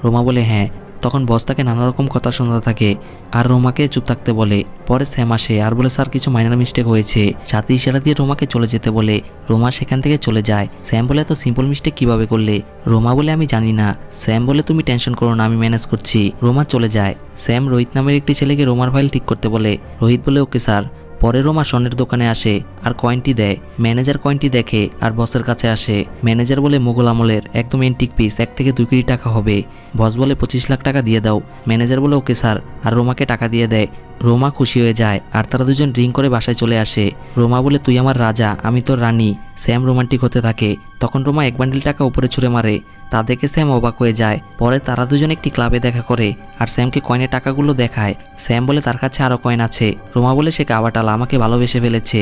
রোমা বলে, হ্যাঁ। তখন বস তাকে নানা রকম কথা শোনাতে থাকে আর রোমাকে চুপ থাকতে বলে। পরে স্যাম আসে আর বলে, স্যার কিছু মাইনর মিস্টেক হয়েছে। সাথে ইশারা দিয়ে রোমাকে চলে যেতে বলে। রোমা সেখান থেকে চলে যায়। স্যাম বলে, তো সিম্পল মিস্টেক কিভাবে করলে? রোমা বলে, আমি জানি না। স্যাম বলে, তুমি টেনশন করো না, আমি ম্যানেজ করছি। রোমা চলে যায়। স্যাম রোহিত নামের একটি ছেলেকে রোমার ফাইল ঠিক করতে বলে। রোহিত বলে, ওকে স্যার। পরে রোমা স্বর্ণের দোকানে আসে আর কয়েনটি দেয়। ম্যানেজার কয়েনটি দেখে আর বসের কাছে আসে। ম্যানেজার বলে, মোগল আমলের একদম এন্টিক পিস, 1 থেকে 2 কোটি টাকা হবে। বস বলে, 25 লাখ টাকা দিয়ে দাও। ম্যানেজার বলে, ওকে স্যার, আর রোমাকে টাকা দিয়ে দেয়। রোমা খুশি হয়ে যায় আর তারা দুজন ড্রিঙ্ক করে বাসায় চলে আসে। রোমা বলে, তুই আমার রাজা, আমি তোর রানী। স্যাম রোমান্টিক হতে থাকে। তখন রোমা 1 বান্ডিল টাকা উপরে ছুঁড়ে মারে। তা দেখে স্যাম অবাক হয়ে যায়। পরে তারা দুজন একটি ক্লাবে দেখা করে আর স্যামকে কয়েনের টাকাগুলো দেখায়। স্যাম বলে, তার কাছে আরও কয়েন আছে। রোমা বলে, সে কাবাটালা, আমাকে ভালোবেসে ফেলেছে,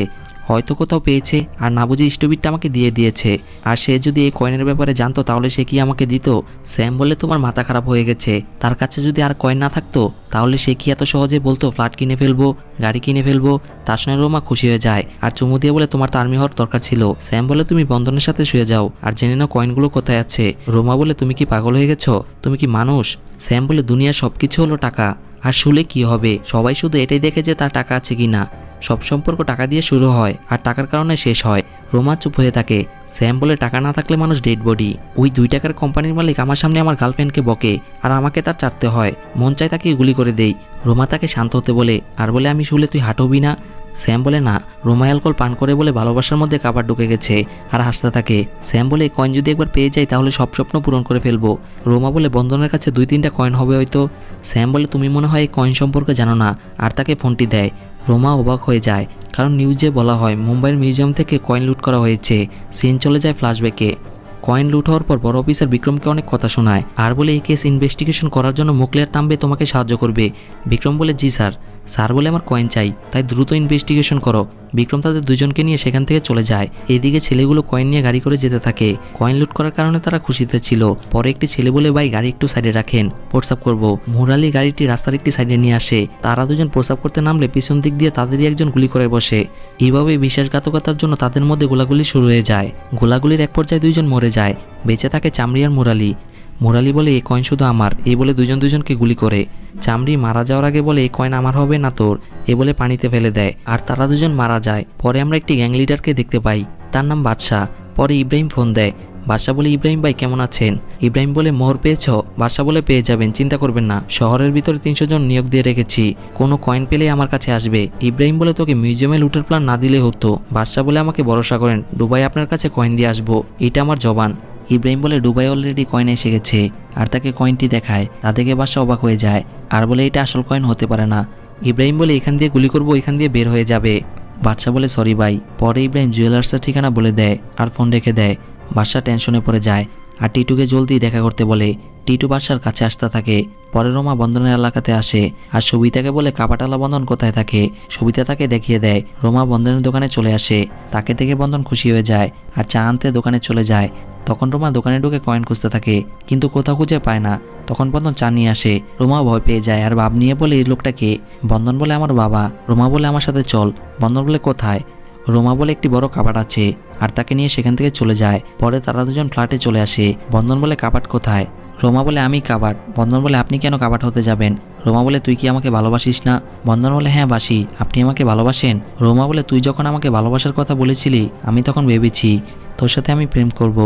হয়তো কোথাও পেয়েছে আর না বুঝে স্টুপিডটা আমাকে দিয়ে দিয়েছে। আর সে যদি এই কয়েনের ব্যাপারে জানতো তাহলে সে কি আমাকে দিত? স্যাম বলে, তোমার মাথা খারাপ হয়ে গেছে, তার কাছে যদি আর কয়েন না থাকতো তাহলে সে কি এত সহজে বলতো ফ্ল্যাট কিনে ফেলবো, গাড়ি কিনে ফেলবো? তার সঙ্গে রোমা খুশি হয়ে যায় আর চুমু দিয়ে বলে, তোমার তো আর্মি হওয়ার দরকার ছিল। স্যাম বলে, তুমি বন্ধনের সাথে শুয়ে যাও আর জেনে নাও কয়েনগুলো কোথায় আছে। রোমা বলে, তুমি কি পাগল হয়ে গেছো? তুমি কি মানুষ? স্যাম বলে, দুনিয়ার সবকিছু হলো টাকা, আর শুলে কি হবে? সবাই শুধু এটাই দেখে যে তার টাকা আছে কিনা। সব সম্পর্ক টাকা দিয়ে শুরু হয় আর টাকার কারণে শেষ হয়। রোমা চুপ হয়ে থাকে। স্যাম বলে টাকা না থাকলে মানুষ ডেড বডি। ওই 2 টাকার কোম্পানির মালিক আমার সামনে আমার গার্লফ্রেন্ডকে বকে আর আমাকে তার চাটতে হয়, মন চায় তাকে গুলি করে দেই। রোমা তাকে শান্ত হতে বলে আর বলে আমি শুলে তুই হাঁটবি না। স্যাম বলে না, রোমা অ্যালকোহল পান করে বলে ভালোবাসার মধ্যে কাবার ঢুকে গেছে আর হাসতে থাকে। স্যাম বলে কয়েন যদি একবার পেয়ে যাই তাহলে সব স্বপ্ন পূরণ করে ফেলবো। রোমা বলে বন্ধনের কাছে 2-3টা কয়েন হবে হয়তো। স্যাম বলে তুমি মনে হয় এই কয়েন সম্পর্কে জানো না, আর তাকে ফোনটি দেয়। রোমা অবাক হয়ে যায়, কারণ নিউজে বলা হয় মুম্বাইয়ের মিউজিয়াম থেকে কয়েন লুট করা হয়েছে। সিন চলে যায় ফ্ল্যাশব্যাকে। কয়েন লুট হওয়ার পর বড় অফিসার বিক্রমকে অনেক কথা শোনায় আর বলে এই কেস ইনভেস্টিগেশন করার জন্য মোকলেয়ার তাম্বে তোমাকে সাহায্য করবে। বিক্রম বলে জি স্যার। স্যার বলে আমার কয়েন চাই, তাই দ্রুত ইনভেস্টিগেশন করো। বিক্রম তাদের দুজনকে নিয়ে সেখান থেকে চলে যায়। এদিকে ছেলেগুলো কয়েন নিয়ে গাড়ি করে যেতে থাকে। কয়েন লুট করার কারণে তারা খুশিতে ছিল। পরে একটি ছেলে বলে ভাই গাড়ি একটু সাইডে রাখেন, প্রস্রাব করবো। মুরালি গাড়িটি রাস্তার একটি সাইডে নিয়ে আসে। তারা দুজন প্রস্রাব করতে নামলে পিছন দিক দিয়ে তাদেরই একজন গুলি করে বসে। এইভাবে বিশ্বাসঘাতকতার জন্য তাদের মধ্যে গোলাগুলি শুরু হয়ে যায়। গোলাগুলির এক পর্যায়ে 2জন মরে যায়। বেঁচে থাকে চামড়ি আর মুরালি। মুরালি বলে এই কয়েন শুধু আমার, এই বলে দুজনকে গুলি করে। চামড়ি মারা যাওয়ার আগে বলে এই কয়েন আমার হবে না তোর, এ বলে পানিতে ফেলে দেয় আর তারা দুজন মারা যায়। পরে আমরা একটি গ্যাং লিডারকে দেখতে পাই, তার নাম বাদশাহ। পরে ইব্রাহিম ফোন দেয়। বাদশাহ বলে ইব্রাহিম ভাই কেমন আছেন? ইব্রাহিম বলে মোহর পেয়েছ? বাদশাহ বলে পেয়ে যাবেন, চিন্তা করবেন না, শহরের ভিতরে 300 জন নিয়োগ দিয়ে রেখেছি, কোনো কয়েন পেলেই আমার কাছে আসবে। ইব্রাহিম বলে তোকে মিউজিয়ামে লুটের প্ল্যান না দিলে হতো। বাদশাহ বলে আমাকে ভরসা করেন, দুবাই আপনার কাছে কয়েন দিয়ে আসবো, এটা আমার জবান। ইব্রাহিম বলে দুবাই অলরেডি কয়েন এসে গেছে আর তাকে কয়েনটি দেখায়। তা থেকে বাদশাহ অবাক হয়ে যায় আর বলে এটা আসল কয়েন হতে পারে না। ইব্রাহিম বলে এখান দিয়ে গুলি করবো, এখান দিয়ে বের হয়ে যাবে। বাদশাহ বলে সরি ভাই। পরে ইব্রাহিম জুয়েলার্সের ঠিকানা বলে দেয় আর ফোন রেখে দেয়। বাদশাহ টেনশনে পড়ে যায় আর টিটুকে জলদি দেখা করতে বলে। টিটু বাদশার কাছে আসতে থাকে। পরে রোমা বন্ধনের এলাকাতে আসে আর সবিতাকে বলে কাবাটালা বন্ধন কোথায় থাকে। সবিতা তাকে দেখিয়ে দেয়। রোমা বন্ধনের দোকানে চলে আসে। তাকে দেখে বন্ধন খুশি হয়ে যায় আর চা আনতে দোকানে চলে যায়। তখন রোমা দোকানে ঢুকে কয়েন খুঁজতে থাকে, কিন্তু কোথাও খুঁজে পায় না। তখন বন্ধন চা নিয়ে আসে। রোমা ভয় পেয়ে যায় আর ভাব নিয়ে বলে এই লোকটা কে? বন্ধন বলে আমার বাবা। রোমা বলে আমার সাথে চল। বন্ধন বলে কোথায়? রোমা বলে একটি বড় কাবাট আছে আর তাকে নিয়ে সেখান থেকে চলে যায়। পরে তারা দুজন ফ্ল্যাটে চলে আসে। বন্ধন বলে কাবাট কোথায়? রোমা বলে আমি কাবাট। বন্ধন বলে আপনি কেন কাবাট হতে যাবেন? রোমা বলে তুই কি আমাকে ভালোবাসিস না? বন্ধন বলে হ্যাঁ বাসি, আপনি আমাকে ভালোবাসেন? রোমা বলে তুই যখন আমাকে ভালোবাসার কথা বলেছিলি আমি তখন ভেবেছি তোর সাথে আমি প্রেম করব।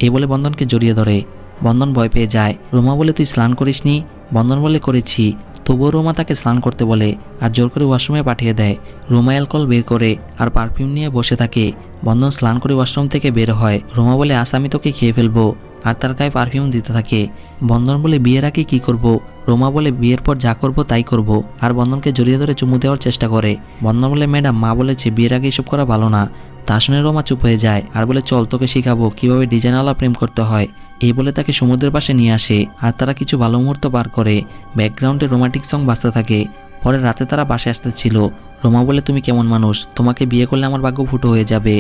এই বলে বন্ধনকে জড়িয়ে ধরে। বন্ধন ভয় পেয়ে যায়। রোমা বলে তুই স্নান করিসনি? বন্ধন বলে করেছি। তবুও রোমা তাকে স্নান করতে বলে আর জোর করে ওয়াশরুমে পাঠিয়ে দেয়। রোমা অ্যালকোহল বের করে আর পারফিউম নিয়ে বসে থাকে। বন্ধন স্নান করে ওয়াশরুম থেকে বের হয়। রোমা বলে আজ আমি তোকে খেয়ে ফেলবো আর তার গায়ে পারফিউম দিতে থাকে। বন্ধন বলে বিয়ের আগে কি করব? রোমা বলে বিয়ের পর যা করব তাই করব আর বন্ধনকে জড়িয়ে ধরে চুমু দেওয়ার চেষ্টা করে। বন্ধন বলে ম্যাডাম মা বলেছে বিয়ের আগে এসব করা ভালো না। তা শুনে রোমা চুপ হয়ে যায় আর বলে চল তোকে শিখাবো কিভাবে ডিজাইনওয়ালা প্রেম করতে হয়। এই বলে তাকে সমুদ্রের পাশে নিয়ে আসে আর তারা কিছু ভালো মুহূর্ত পার করে। ব্যাকগ্রাউন্ডে রোমান্টিক সং বাজতে থাকে। পরে রাতে তারা বাসায় আসতেছিল। রোমা বলে তুমি কেমন মানুষ, তোমাকে বিয়ে করলে আমার ভাগ্য ফুটো হয়ে যাবে।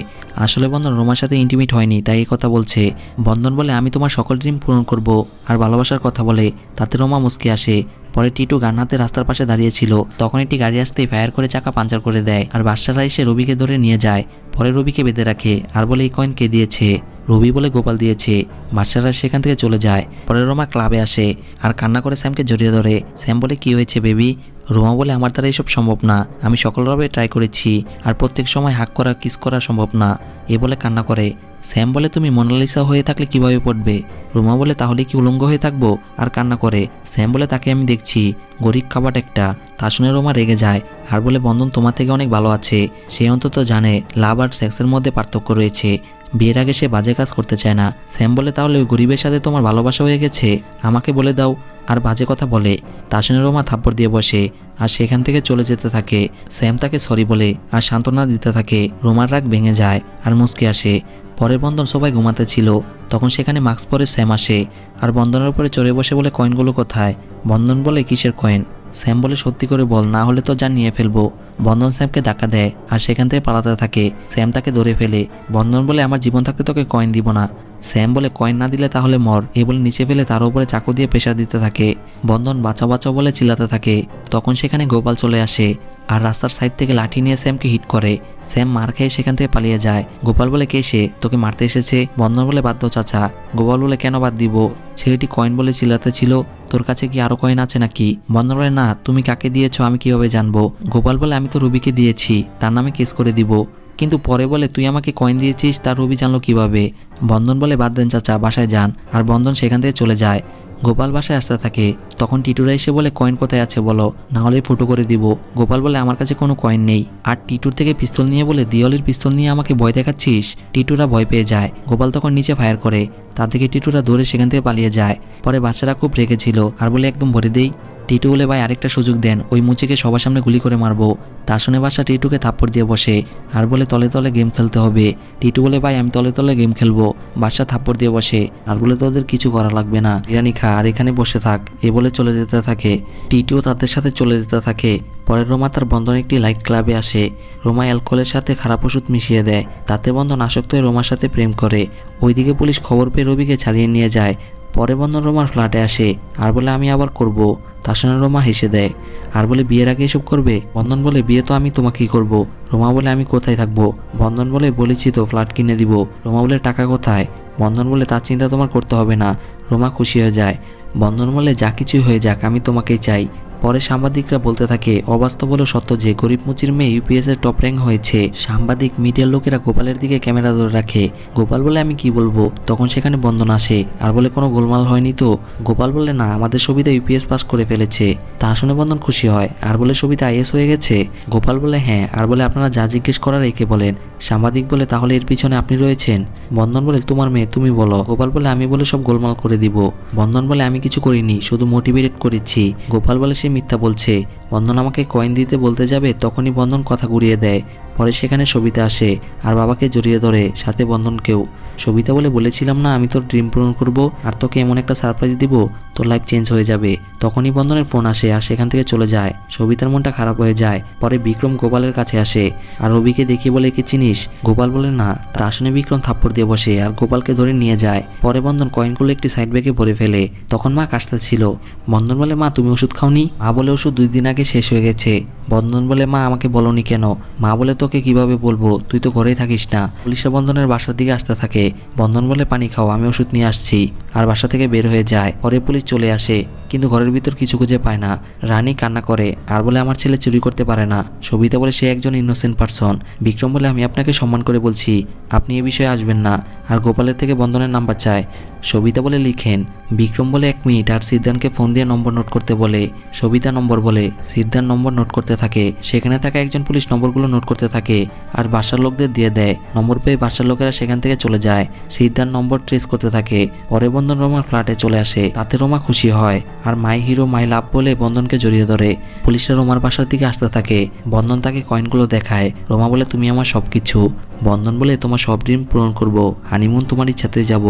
আসলে বন্ধন রোমার সাথে ইন্টিমেট হয়নি তাই এই কথা বলছে। বন্ধন বলে আমি তোমার সকল ড্রিম পূরণ করব আর ভালোবাসার কথা বলে। তাতে রোমা মুচকে আসে। পরে টিটু গান হাতে রাস্তার পাশে দাঁড়িয়েছিল। তখন একটি গাড়ি আসতেই ফায়ার করে চাকা পাঞ্চার করে দেয় আর বাদশারা এসে রবিকে ধরে নিয়ে যায়। পরে রবিকে বেঁধে রাখে আর বলে এই কয়েন কে দিয়েছে? রবি বলে গোপাল দিয়েছে। বাদশারা সেখান থেকে চলে যায়। পরে রোমা ক্লাবে আসে আর কান্না করে স্যামকে জড়িয়ে ধরে। স্যাম বলে কি হয়েছে বেবি? রোমা বলে আমার দ্বারা এসব সম্ভব না, আমি সকলভাবে ট্রাই করেছি আর প্রত্যেক সময় হাক করা কিস করা সম্ভব না, এ বলে কান্না করে। স্যাম বলে তুমি মোনালিসা হয়ে থাকলে কিভাবে পড়বে? রোমা বলে তাহলে কি উলঙ্গ হয়ে থাকবো? আর কান্না করে। স্যাম বলে তাকে আমি দেখছি, গরিব কাবাট একটা। তা শুনে রোমা রেগে যায় আর বলে বন্ধন তোমার থেকে অনেক ভালো আছে, সে অন্তত জানে লাভ আর সেক্সের মধ্যে পার্থক্য রয়েছে। বিয়ের আগে সে বাজে কাজ করতে চায় না। স্যাম বলে তাহলে ওই গরিবের সাথে তোমার ভালোবাসা হয়ে গেছে, আমাকে বলে দাও। আর বাজে কথা বলে। তা শুনে রোমা থাপ্পড় দিয়ে বসে আর সেখান থেকে চলে যেতে থাকে। স্যাম তাকে সরি বলে আর সান্ত্বনা দিতে থাকে। রোমার রাগ ভেঙে যায় আর মুচকি আসে। পরের বন্ধন সবাই ঘুমাতে ছিল। তখন সেখানে মাস্ক পরে স্যাম আসে আর বন্ধনের উপরে চড়ে বসে বলে কয়েনগুলো কোথায়? বন্ধন বলে কিসের কয়েন? স্যাম বলে সত্যি করে বল, না হলে তো যা নিয়ে ফেলবো। বন্ধন স্যামকে ধাক্কা দেয় আর সেখান থেকে পালাতে থাকে। স্যাম তাকে ধরে ফেলে। বন্ধন বলে আমার জীবন থাকতে তোকে কয়েন দিব না। স্যাম বলে কয়েন না দিলে তাহলে মর, এই বলে নিচে ফেলে তার উপরে চাকু দিয়ে প্রেসার দিতে থাকে। বন্ধন বাঁচাও বাঁচাও বলে চিল্লাতে থাকে। তখন সেখানে গোপাল চলে আসে আর রাস্তার সাইড থেকে লাঠি নিয়ে স্যামকে হিট করে। স্যাম মার খেয়ে সেখান থেকে পালিয়ে যায়। গোপাল বলে কে সে, তোকে মারতে এসেছে? বন্ধন বলে বাদ দাও চাচা। গোপাল বলে কেন বাদ দিব? ছেলেটি কয়েন বলে চিল্লাতে ছিল, তোর কাছে কি আরো কয়েন আছে নাকি? বন্ধন বলে না, তুমি কাকে দিয়েছো আমি কিভাবে জানবো? গোপাল বলে আমি তো রবিকে দিয়েছি, তার নামে কেস করে দিব। কিন্তু পরে বলে তুই আমাকে কয়েন দিয়েছিস, তার রবি জানলো কিভাবে? বন্ধন বলে বাদ দেন চাচা, বাসায় যান। আর বন্ধন সেখান থেকে চলে যায়। গোপাল বাসায় আসতে থাকে। তখন টিটুরা এসে বলে কয়েন কোথায় আছে বলো, না হলে ফুটো করে দিব। গোপাল বলে আমার কাছে কোনো কয়েন নেই। আর টিটুর থেকে পিস্তল নিয়ে বলে দিওয়ালির পিস্তল নিয়ে আমাকে ভয় দেখাচ্ছিস? টিটুরা ভয় পেয়ে যায়। গোপাল তখন নিচে ফায়ার করে। তা থেকে টিটুরা দৌড়ে সেখান থেকে পালিয়ে যায়। পরে বাচ্চারা খুব রেগেছিল আর বলে একদম ভরে দেই। টিটু বলে ভাই আরেকটা সুযোগ দেন, ওই মুচিকে সবার সামনে গুলি করে মারবো। তা শুনে বাসা টিটুকে থাপ্পড় দিয়ে বসে আর বলে তলে তলে গেম খেলতে হবে। টিটু বলে ভাই আমি তলে তলে গেম খেলবো। বাসা থাপ্পড় দিয়ে বসে আর বলে তোদের কিছু করা লাগবে না, বিরিয়ানি খা আর এখানে বসে থাক, এ বলে চলে যেতে থাকে। টিটুও তাদের সাথে চলে যেতে থাকে। পরে রোমা তার বন্ধন একটি লাইট ক্লাবে আসে। রোমা অ্যালকোহলের সাথে খারাপ ওষুধ মিশিয়ে দেয়, তাতে বন্ধন আসক্ত হয়ে রোমার সাথে প্রেম করে। ওইদিকে পুলিশ খবর পেয়ে রবিকে ছাড়িয়ে নিয়ে যায়। পরে বন্ধন রোমার ফ্ল্যাটে আসে আর বলে আমি আবার করব। তার সঙ্গে রোমা হেসে দেয় আর বলে বিয়ের আগে এসব করবে? বন্ধন বলে বিয়ে তো আমি তোমাকেই করব। রোমা বলে আমি কোথায় থাকবো? বন্ধন বলে বলেছি তো ফ্ল্যাট কিনে দিব। রোমা বলে টাকা কোথায়? বন্ধন বলে তার চিন্তা তোমার করতে হবে না। রোমা খুশি হয়ে যায়। বন্ধন বলে যা কিছুই হয়ে যাক আমি তোমাকেই চাই। পরে সাংবাদিকরা বলতে থাকে অবাস্তব হলো সত্য যে গরিব মুচির মেয়ে ইউপিএস এর টপ র্যাঙ্ক হয়েছে। সাংবাদিক মিডিয়ার লোকেরা গোপালের দিকে ক্যামেরা ধরে রাখে। গোপাল বলে আমি কি বলবো? তখন সেখানে বন্ধন আসে আর বলে কোনো গোলমাল হয়নি তো? গোপাল বলে না, আমাদের সবিতা ইউপিএস পাস করে ফেলেছে। তা শুনে বন্ধন খুশি হয় আর বলে সবিতা আইএস হয়ে গেছে? গোপাল বলে হ্যাঁ। আর বলে আপনারা যা জিজ্ঞেস করার একে বলেন। সাংবাদিক বলে তাহলে এর পিছনে আপনি রয়েছেন? বন্ধন বলে তোমার মেয়ে, তুমি বলো। গোপাল বলে আমি বলে সব গোলমাল করে দিব। বন্ধন বলে আমি কিছু করিনি, শুধু মোটিভেট করেছি। গোপাল বলে সে মিথ্যা বলছে। বন্ধন আমাকে কয়েন দিতে বলতে যাবে, তখনই বন্ধন কথা ঘুরিয়ে দেয়। পরে সেখানে সবিতা আসে আর বাবাকে জড়িয়ে ধরে, সাথে বন্ধনকেও। সবিতা বলে বলেছিলাম না আমি তোর ড্রিম পূরণ করবো আর তোকে এমন একটা সারপ্রাইজ দিব, তোর লাইফ চেঞ্জ হয়ে যাবে। তখনই বন্ধনের ফোন আসে আর সেখান থেকে চলে যায়। সবিতার মনটা খারাপ হয়ে যায়। পরে বিক্রম গোপালের কাছে আসে আর রবিকে দেখিয়ে বলে একে চিনিস? গোপাল বলে না। তা শুনে বিক্রম থাপ্পড় দিয়ে বসে আর গোপালকে ধরে নিয়ে যায়। পরে বন্ধন কয়েনগুলো একটি সাইড ব্যাগে ভরে ফেলে। তখন মা কাশতেছিল। বন্ধন বলে মা তুমি ওষুধ খাওনি? মা বলে ওষুধ 2 দিন আগে শেষ হয়ে গেছে। বন্ধন বলে মা আমাকে বলনি কেন? মা বলে তোকে কিভাবে বলবো, তুই তো ঘরেই থাকিস না। পুলিশরা বন্ধনের বাসার দিকে আসতে থাকে। বন্ধন বলে পানি খাও, আমি ওষুধ নিয়ে আসছি। আর বাসা থেকে বের হয়ে যায়। পরে পুলিশ চলে আসে কিন্তু ঘরের ভিতর কিছু খুঁজে পায় না। রানী কান্না করে আর বলে আমার ছেলে চুরি করতে পারে না। সবিতা বলে সে একজন ইনোসেন্ট পারসন। বিক্রম বলে আমি আপনাকে সম্মান করে বলছি, আপনি এ বিষয়ে আসবেন না। আর গোপালের থেকে বন্ধনের নাম্বার চায়। সবিতা বলে লিখেন। বিক্রম বলে 1 মিনিট আর সিদ্ধানকে ফোন দিয়ে নম্বর নোট করতে বলে। সবিতা নম্বর বলে, সিদ্ধান নম্বর নোট করতে থাকে। সেখানে থাকা একজন পুলিশ নম্বরগুলো নোট করতে থাকে আর বাসার লোকদের দিয়ে দেয়। নম্বর পেয়ে বাসার লোকেরা সেখান থেকে চলে যায়। সিদ্ধান নম্বর ট্রেস করতে থাকে। পরে বন্ধন রোমার ফ্ল্যাটে চলে আসে। তাতে রোমা খুশি হয় আর মাই হিরো মাই লাভ বলে বন্ধনকে জড়িয়ে ধরে। পুলিশরা রোমার বাসার দিকে আসতে থাকে। বন্ধন তাকে কয়েনগুলো দেখায়। রোমা বলে তুমি আমার সবকিছু। বন্ধন বলে তোমার সব ড্রিম পূরণ করবো, হানিমুন তোমার ইচ্ছাতে যাব।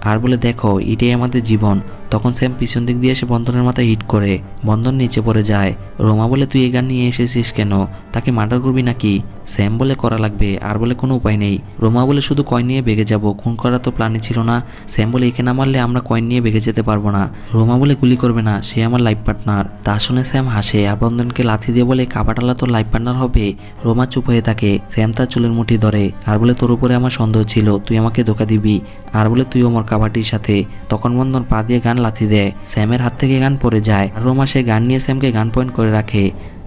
আর বলে দেখো এটাই আমাদের জীবন। তখন স্যাম পিছন দিক দিয়ে এসে বন্ধনের মাথায় হিট করে। বন্ধন নিচে পড়ে যায়। রোমা বলে তুই এই গান নিয়ে এসেছিস কেন? তাকে মার্ডার করবি নাকি? স্যাম বলে করা লাগবে। আর বলে কোনো উপায় নেই। রোমা বলে শুধু কয়েন নিয়ে বেগে যাব, খুন করা তো প্ল্যানই ছিল না। স্যাম বলে একে না মারলে আমরা কয়েন নিয়ে বেগে যেতে পারবো না। রোমা বলে গুলি করবে না, সে আমার লাইফ পার্টনার। তা শুনে স্যাম হাসে আর বন্ধনকে লাথি দিয়ে বলে কাবাটালা তোর লাইফ পার্টনার হবে? রোমা চুপ হয়ে থাকে। স্যাম তার চুলের মুঠি ধরে আর বলে তোর উপরে আমার সন্দেহ ছিল, তুই আমাকে ধোকা দিবি। আর বলে তুইও আমার কাবাটির সাথে। তখন বন্ধন পা দিয়ে গান লাথি দেয়। স্যামের হাত থেকে গান পড়ে যায় আর রোমা সে গান নিয়ে স্যামকে গান পয়েন্ট করে রাখে।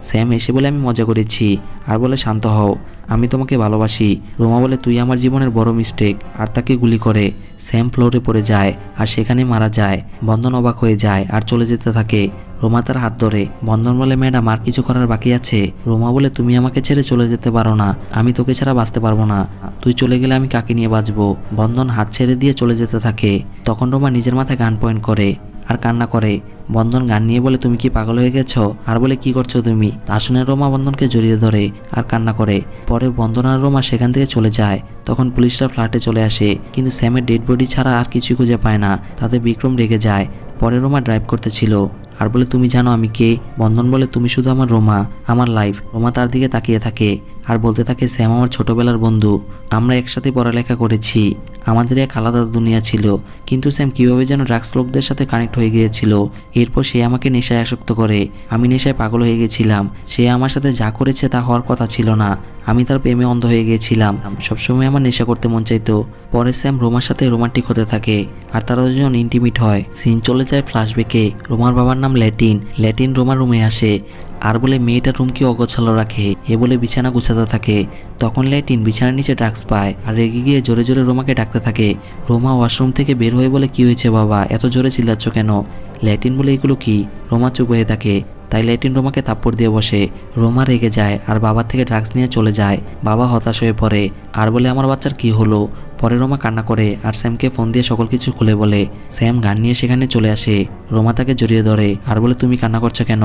স্যাম এসে বলে আমি মজা করেছি। আর বলে শান্ত হও, আমি তোমাকে ভালোবাসি। রোমা বলে তুই আমার জীবনের বড় মিস্টেক। আর তাকে গুলি করে। স্যাম ফ্লোরে পড়ে যায় আর সেখানে মারা যায়। বন্ধন অবাক হয়ে যায় আর চলে যেতে থাকে। রোমা তার হাত ধরে। বন্ধন বলে ম্যাডাম আর কিছু করার বাকি আছে? রোমা বলে তুমি আমাকে ছেড়ে চলে যেতে পারো না, আমি তোকে ছাড়া বাঁচতে পারবো না। তুই চলে গেলে আমি কাকে নিয়ে বাঁচবো? বন্ধন হাত ছেড়ে দিয়ে চলে যেতে থাকে। তখন রোমা নিজের মাথায় গান পয়েন্ট করে আর কান্না করে। বন্ধন গান নিয়ে বলে তুমি কি পাগল হয়ে গেছো? আর বলে কি করছো তুমি? তা শুনে রোমা বন্ধনকে জড়িয়ে ধরে আর কান্না করে। পরে বন্ধন আর রোমা সেখান থেকে চলে যায়। তখন পুলিশরা ফ্ল্যাটে চলে আসে কিন্তু স্যামের ডেড বডি ছাড়া আর কিছু খুঁজে পায় না। তাতে বিক্রম রেগে যায়। পরে রোমা ড্রাইভ করতেছিল আর বলে তুমি জানো আমি কে? বন্ধন বলে তুমি শুধু আমার রোমা, আমার লাইফ। রোমা তার দিকে তাকিয়ে থাকে আর বলতে থাকে স্যাম আমার ছোটবেলার বন্ধু, আমরা একসাথে পড়ালেখা করেছি, আমাদের এক আলাদা দুনিয়া ছিল। কিন্তু স্যাম কিভাবে যেন ড্রাগস লোকদের সাথে কানেক্ট হয়ে গিয়েছিল। এরপর সে আমাকে নেশায় আসক্ত করে। আমি নেশায় পাগল হয়ে গেছিলাম। সে আমার সাথে যা করেছে তা হওয়ার কথা ছিল না। আমি তার প্রেমে অন্ধ হয়ে গিয়েছিলাম, সবসময় আমার নেশা করতে মন চাইতো। পরে স্যাম রোমার সাথে রোমান্টিক হতে থাকে আর তারা দুজন ইন্টিমেট হয়। সিন চলে যায় ফ্ল্যাশব্যাকে। রোমার বাবার নাম ল্যাটিন রোমার রুমে আসে আর বলে মেয়েটা রুম কি অগোছালো রাখে, এ বলে বিছানা গুছাতে থাকে। তখন ল্যাটিন বিছানার নিচে ড্রাগস পায় আর রেগে গিয়ে জোরে জোরে রোমাকে ডাকতে থাকে। রোমা ওয়াশরুম থেকে বের হয়ে বলে, কি হয়েছে বাবা, এত জোরে চিল্লাচ্ছ কেন? ল্যাটিন বলে, এগুলো কি? রোমা চুপ হয়ে থাকে। তাই ল্যাটিন রোমাকে থাপ্পড় দিয়ে বসে। রোমা রেগে যায় আর বাবার থেকে ড্রাগস নিয়ে চলে যায়। বাবা হতাশ হয়ে পড়ে আর বলে, আমার বাচ্চার কি হলো? পরে রোমা কান্না করে আর স্যামকে ফোন দিয়ে সকল কিছু খুলে বলে। স্যাম গান নিয়ে সেখানে চলে আসে। রোমা তাকে জড়িয়ে ধরে আর বলে, তুমি কান্না করছো কেন?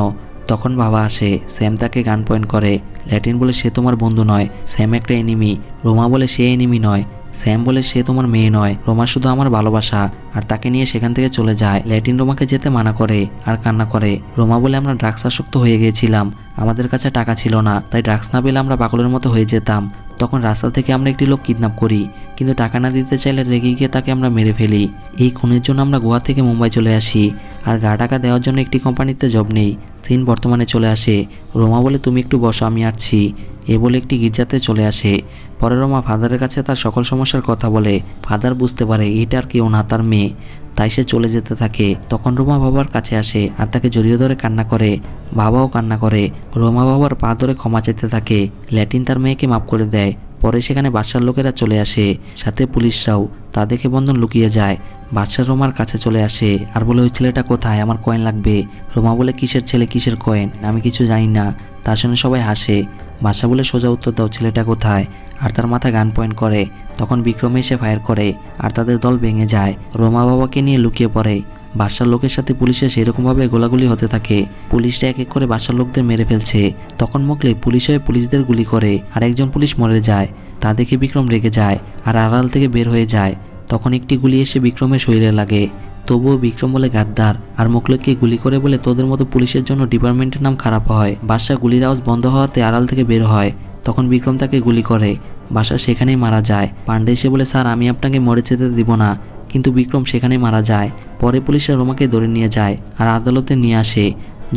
তখন বাবা আসে। স্যাম তাকে গান পয়েন্ট করে। ল্যাটিন বলে, সে তোমার বন্ধু নয়, স্যাম একটা এনিমি। রোমা বলে, সে এনিমি নয়। স্যাম বলে, সে তোমার মেয়ে নয়, রোমা শুধু আমার ভালোবাসা। আর তাকে নিয়ে সেখান থেকে চলে যায়। ল্যাটিন রোমাকে যেতে মানা করে আর কান্না করে। রোমা বলে, আমরা ড্রাগস আসক্ত হয়ে গিয়েছিলাম, আমাদের কাছে টাকা ছিল না, তাই ড্রাগস না পেলে আমরা পাগলের মতো হয়ে যেতাম। তখন রাস্তা থেকে আমরা একটি লোক কিডন্যাপ করি, কিন্তু টাকা না দিতে চাইলে রেগে গিয়ে তাকে আমরা মেরে ফেলি। এই খুনের জন্য আমরা গোয়া থেকে মুম্বাই চলে আসি আর গা টাকা দেওয়ার জন্য একটি কোম্পানিতে জব নেই। সিন বর্তমানে চলে আসে। রোমা বলে, তুমি একটু বসো, আমি আসছি, এ বলে একটি গির্জাতে চলে আসে। পরে রোমা ফাদারের কাছে তার সকল সমস্যার কথা বলে। ফাদার বুঝতে পারে এটা আর কেউ না, তার মেয়ে, তাই সে চলে যেতে থাকে। তখন রোমা বাবার কাছে আসে আর তাকে জড়িয়ে ধরে কান্না করে। বাবাও কান্না করে। রোমা বাবার পা ধরে ক্ষমা চাইতে থাকে। ল্যাটিন তার মেয়েকে মাফ করে দেয়। পরে সেখানে বাদশার লোকেরা চলে আসে, সাথে পুলিশরাও। তা দেখে বন্ধন লুকিয়ে যায়। বাদশা রোমার কাছে চলে আসে আর বলে, ওই ছেলেটা কোথায়, আমার কয়েন লাগবে। রোমা বলে, কিসের ছেলে, কিসের কয়েন, আমি কিছু জানি না। তার শুনে সবাই হাসে। বাদশা বলে, সোজা উত্তর দাও, ছেলেটা কোথায়? আর তার মাথায় গান পয়েন্ট করে। তখন বিক্রম এসে ফায়ার করে আর তাদের দল ভেঙে যায়। রোমা বাবাকে নিয়ে লুকিয়ে পড়ে। বাদশার লোকের সাথে পুলিশের সেরকমভাবে গোলাগুলি হতে থাকে। পুলিশরা এক এক করে বাদশার লোকদের মেরে ফেলছে। তখন মোকলে পুলিশ হয়ে পুলিশদের গুলি করে আর একজন পুলিশ মরে যায়। তা দেখে বিক্রম রেগে যায় আর আড়াল থেকে বের হয়ে যায়। তখন একটি গুলি এসে বিক্রমের শরীরে লাগে। তবুও বিক্রম বলে, গাদ্দার, আর মোকলেকে গুলি করে বলে, তোদের মতো পুলিশের জন্য ডিপার্টমেন্টের নাম খারাপ হয়। বাদশা গুলির আওয়াজ বন্ধ হওয়াতে আড়াল থেকে বের হয়। তখন বিক্রম তাকে গুলি করে। বাদশা সেখানেই মারা যায়। পান্ডে এসে বলে, স্যার, আমি আপনাকে মরে যেতে দিব না, কিন্তু বিক্রম সেখানেই মারা যায়। পরে পুলিশরা রোমাকে ধরে নিয়ে যায় আর আদালতে নিয়ে আসে।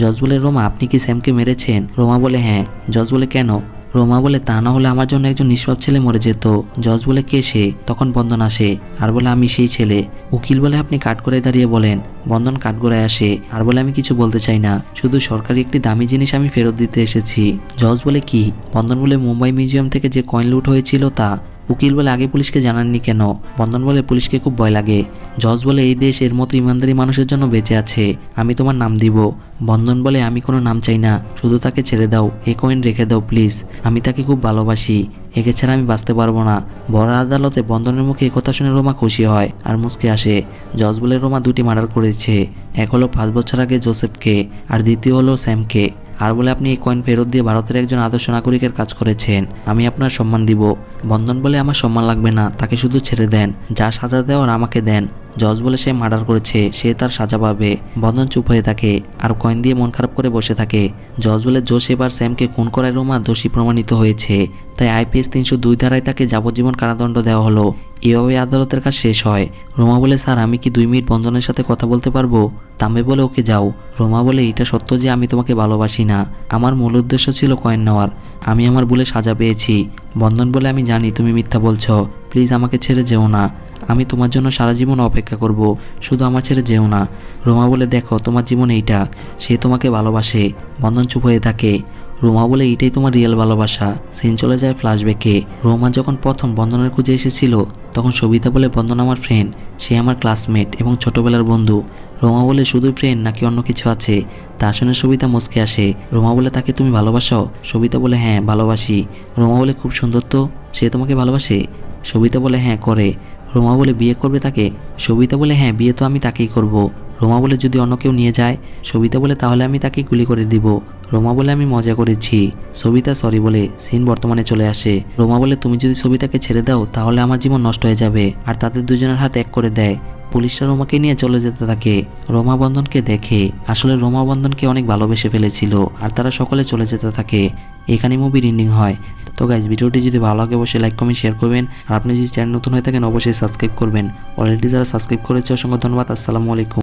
জজ বলে, রোমা, আপনি কি স্যামকে মেরেছেন? রোমা বলে, হ্যাঁ। জজ বলে, কেন? রোমা বলে, তা না হলে আমার জন্য একজন নিষ্পাপ ছেলে মরে যেত। জজ বলে, কে সে? তখন বন্ধন আসে আর বলে, আমি সেই ছেলে। উকিল বলে, আপনি কাঠগড়ায় দাঁড়িয়ে বলেন। বন্ধন কাঠগড়ায় আসে আর বলে, আমি কিছু বলতে চাই না, শুধু সরকারি একটি দামি জিনিস আমি ফেরত দিতে এসেছি। জজ বলে, কি? বন্ধন বলে, মুম্বাই মিউজিয়াম থেকে যে কয়েন লুট হয়েছিল তা। উকিল বলে, আগে পুলিশকে জানাননি কেন? বন্ধন বলে, পুলিশকে খুব ভয় লাগে। জজ বলে, এই দেশ এর মতো ইমানদারি মানুষের জন্য বেঁচে আছে, আমি তোমার নাম দিব। বন্ধন বলে, আমি কোনো নাম চাই না, শুধু তাকে ছেড়ে দাও, এই কয়েন রেখে দাও প্লিজ, আমি তাকে খুব ভালোবাসি, একে ছাড়া আমি বাঁচতে পারবো না। বড় আদালতে বন্ধনের মুখে কথা শুনে রোমা খুশি হয় আর মুচকে আসে। জজ বলে, রোমা দুটি মার্ডার করেছে, এক হলো 5 বছর আগে জোসেফকে আর দ্বিতীয় হলো স্যামকে। আর বলে, আপনি এই কয়েন ফেরত দিয়ে ভারতের একজন আদর্শ নাগরিকের কাজ করেছেন, আমি আপনার সম্মান দিব। বন্ধন বলে, আমার সম্মান লাগবে না, তাকে শুধু ছেড়ে দেন, যা সাজা দেওয়ার আমাকে দেন। জজ বলে, সে মার্ডার করেছে, সে তার সাজা পাবে। বন্ধন চুপ হয়ে থাকে আর কয়েন দিয়ে মন খারাপ করে বসে থাকে। জজ বলে, জোসেফ আর স্যামকে খুন করায় রোমা দোষী প্রমাণিত হয়েছে, তাই IPS 302 ধারায় তাকে যাবজ্জীবন কারাদণ্ড দেওয়া হলো। এভাবে আদালতের কাজ শেষ হয়। রোমা বলে, স্যার, আমি কি 2 মিনিট বন্ধনের সাথে কথা বলতে পারবো? তাম্বে বলে, ওকে যাও। রোমা বলে, এটা সত্য যে আমি তোমাকে ভালোবাসি না, আমার মূল উদ্দেশ্য ছিল কয়েন নেওয়ার, আমি আমার ভুলে সাজা পেয়েছি। বন্ধন বলে, আমি জানি তুমি মিথ্যা বলছো, প্লিজ আমাকে ছেড়ে যেও না, আমি তোমার জন্য সারা জীবন অপেক্ষা করব, শুধু আমার ছেড়ে যেও না। রোমা বলে, দেখো, তোমার জীবন এইটা, সে তোমাকে ভালোবাসে। বন্ধন চুপ হয়ে থাকে। রোমা বলে, এইটাই তোমার রিয়েল ভালোবাসা। সিন চলে যায় ফ্ল্যাশব্যাকে। রোমা যখন প্রথম বন্ধনের খুঁজে এসেছিল তখন সবিতা বলে, বন্ধন আমার ফ্রেন্ড, সে আমার ক্লাসমেট এবং ছোটবেলার বন্ধু। রোমা বলে, শুধু ফ্রেন্ড নাকি অন্য কিছু আছে? তা শুনে সবিতা মুচকে আসে। রোমা বলে, তাকে তুমি ভালোবাসো? সবিতা বলে, হ্যাঁ ভালোবাসি। রোমা বলে, খুব সুন্দর তো, সে তোমাকে ভালোবাসে? সবিতা বলে, হ্যাঁ করে। রোমা বলে, বিয়ে করবে তাকে? সবিতা বলে, হ্যাঁ, বিয়ে তো আমি তাকেই করব। রোমা বলে, যদি অন্য কেউ নিয়ে যায়? সবিতা বলে, তাহলে আমি তাকে গুলি করে দিব। রোমা বলে, আমি মজা করেছি। সবিতা সরি বলে সিন বর্তমানে চলে আসে। রোমা বলে, তুমি যদি সবিতাকে ছেড়ে দাও তাহলে আমার জীবন নষ্ট হয়ে যাবে, আর তাদের দুজনের হাত এক করে দেয়। পুলিশরা রোমাকে নিয়ে চলে যেতে থাকে। রোমা বন্ধনকে দেখে, আসলে রোমা বন্ধনকে অনেক ভালোবেসে ফেলেছিল আর তারা সকলে চলে যেতে থাকে। এখানে মুভির এন্ডিং হয়। তো গাইজ, ভিডিওটি যদি ভালো লাগে অবশ্যই লাইক কমেন্ট শেয়ার করবেন, আর আপনি যদি চ্যানেল নতুন হয়ে থাকেন অবশ্যই সাবস্ক্রাইব করবেন। অলরেডি যারা সাবস্ক্রাইব করেছে অসংখ্য ধন্যবাদ। আসসালামু আলাইকুম।